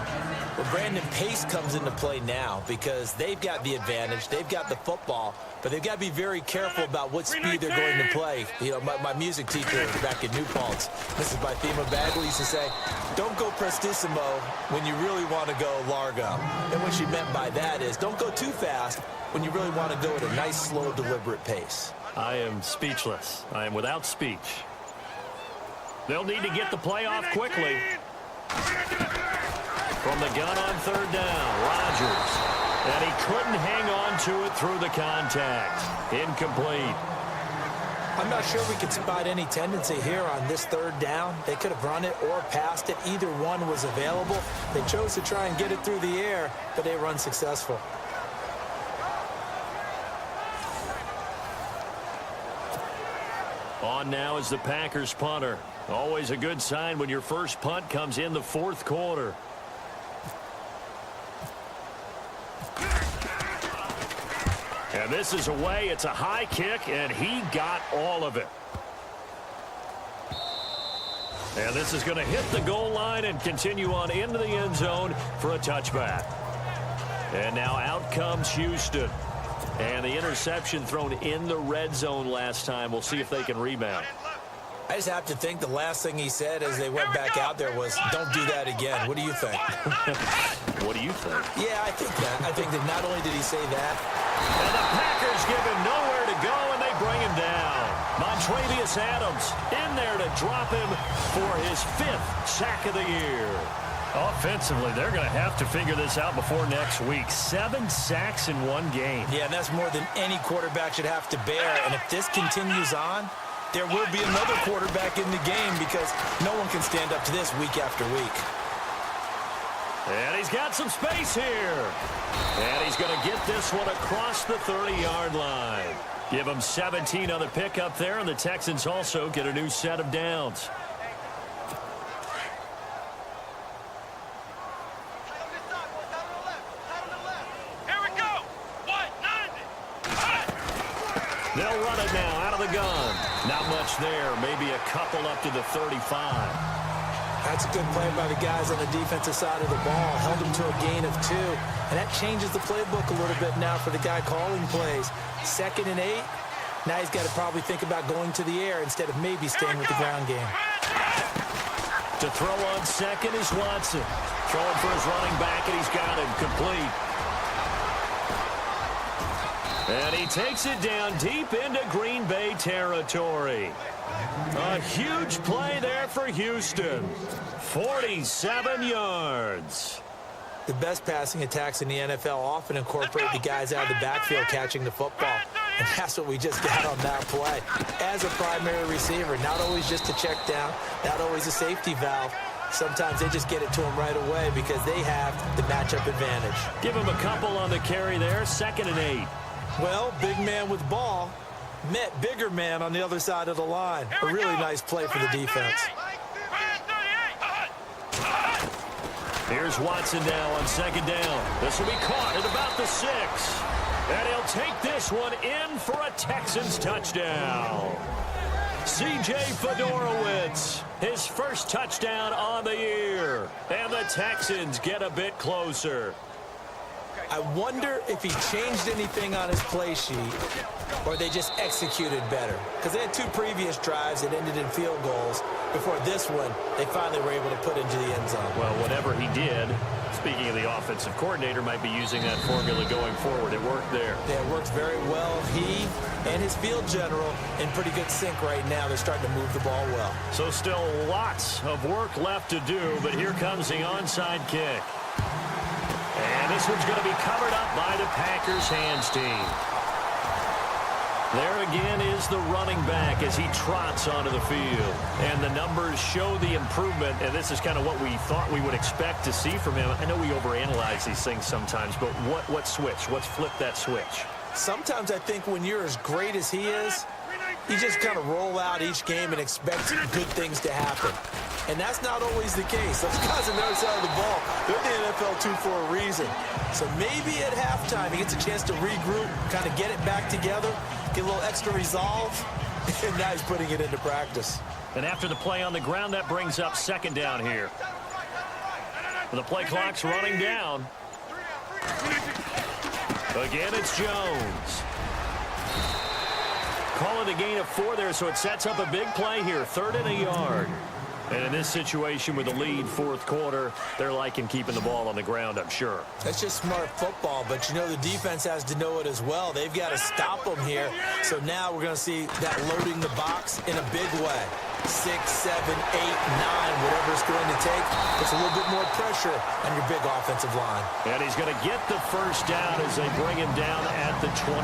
Well, Brandon, pace comes into play now because they've got the advantage. They've got the football, but they've got to be very careful about what speed they're going to play. You know, my music teacher back in New Paltz, Mrs. Bythema Bagley, used to say, don't go prestissimo when you really want to go largo. And what she meant by that is don't go too fast when you really want to go at a nice, slow, deliberate pace. I am speechless. I am without speech. They'll need to get the play off quickly. From the gun on 3rd down, Rodgers. And he couldn't hang on to it through the contact. Incomplete. I'm not sure we could spot any tendency here on this 3rd down. They could have run it or passed it. Either one was available. They chose to try and get it through the air, but they were unsuccessful. On now is the Packers punter. Always a good sign when your first punt comes in the fourth quarter. And this is away. It's a high kick, and he got all of it. And this is going to hit the goal line and continue on into the end zone for a touchback. And now out comes Houston. And the interception thrown in the red zone last time. We'll see if they can rebound. I just have to think the last thing he said as they went back out there was, don't do that again. What do you think? What do you think? Yeah, I think that. I think that not only did he say that. And the Packers give him nowhere to go, and they bring him down. Montravius Adams in there to drop him for his 5th sack of the year. Offensively, they're going to have to figure this out before next week. 7 sacks in one game. Yeah, and that's more than any quarterback should have to bear. And if this continues on, there will be another quarterback in the game because no one can stand up to this week after week. And he's got some space here. And he's going to get this one across the 30-yard line. Give him 17 on the pickup there, and the Texans also get a new set of downs. They'll run it now out of the gun. Not much there. Maybe a couple up to the 35. That's a good play by the guys on the defensive side of the ball. Held them to a gain of 2. And that changes the playbook a little bit now for the guy calling plays. 2nd and 8. Now he's got to probably think about going to the air instead of maybe staying with the ground game. To throw on second is Watson. Throwing for his running back, and he's got him complete. And he takes it down deep into Green Bay territory. A huge play there for Houston. 47 yards. The best passing attacks in the NFL often incorporate the guys out of the backfield catching the football. And that's what we just got on that play. As a primary receiver, not always just a check down, not always a safety valve. Sometimes they just get it to him right away because they have the matchup advantage. Give him a couple on the carry there. 2nd and 8. Well, big man with ball met bigger man on the other side of the line. A really nice play for the defense. Here's Watson now on 2nd down. This will be caught at about the 6. And he'll take this one in for a Texans touchdown. C.J. Fedorowicz, his first touchdown on the year. And the Texans get a bit closer. I wonder if he changed anything on his play sheet or they just executed better. Because they had 2 previous drives that ended in field goals. Before this one, they finally were able to put into the end zone. Well, whatever he did, speaking of the offensive coordinator, might be using that formula going forward. It worked there. Yeah, it works very well. He and his field general in pretty good sync right now. They're starting to move the ball well. So still lots of work left to do, but here comes the onside kick. And this one's going to be covered up by the Packers hands team. There again is the running back as he trots onto the field. And the numbers show the improvement, and this is kind of what we thought we would expect to see from him. I know we overanalyze these things sometimes, but what switch? What's flipped that switch? Sometimes I think when you're as great as he is, you just kind of roll out each game and expect good things to happen. And that's not always the case. Those guys on the other side of the ball, they're in the NFL too for a reason. So maybe at halftime he gets a chance to regroup, kind of get it back together, get a little extra resolve, and now he's putting it into practice. And after the play on the ground, that brings up 2nd down here. The play clock's running down. Again, it's Jones. Call it a gain of 4 there, so it sets up a big play here. 3rd and a yard. And in this situation with the lead 4th quarter, they're liking keeping the ball on the ground, I'm sure. That's just smart football, but you know the defense has to know it as well. They've got to stop them here. So now we're going to see that loading the box in a big way. 6, 7, 8, 9, whatever it's going to take. Puts a little bit more pressure on your big offensive line. And he's going to get the first down as they bring him down at the 23.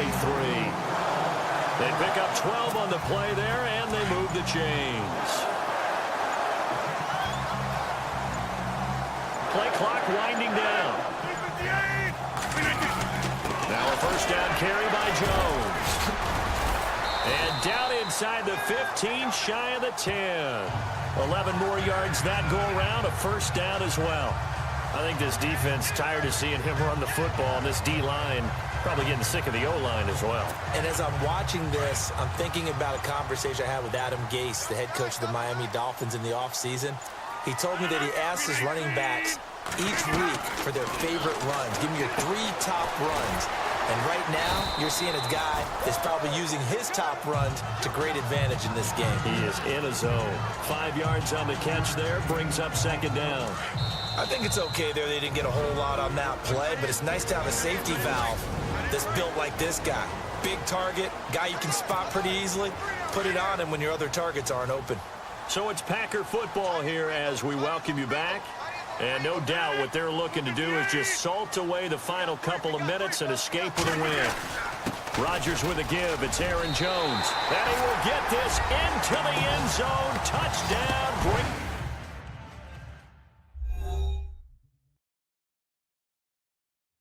They pick up 12 on the play there, and they move the chains. Play clock winding down. Now a first down carry by Jones. And down inside the 15, shy of the 10. 11 more yards that go around, a first down as well. I think this defense tired of seeing him run the football, and this D-line probably getting sick of the O-line as well. And as I'm watching this, I'm thinking about a conversation I had with Adam Gase, the head coach of the Miami Dolphins in the offseason. He told me that he asked his running backs each week for their favorite runs. Give me your 3 top runs. And right now, you're seeing a guy that's probably using his top runs to great advantage in this game. He is in a zone. 5 yards on the catch there, brings up second down. I think it's okay there. They didn't get a whole lot on that play, but it's nice to have a safety valve that's built like this guy. Big target, guy you can spot pretty easily. Put it on him when your other targets aren't open. So it's Packer football here as we welcome you back. And no doubt what they're looking to do is just salt away the final couple of minutes and escape with a win. Rodgers with a give. It's Aaron Jones. And he will get this into the end zone. Touchdown. Great.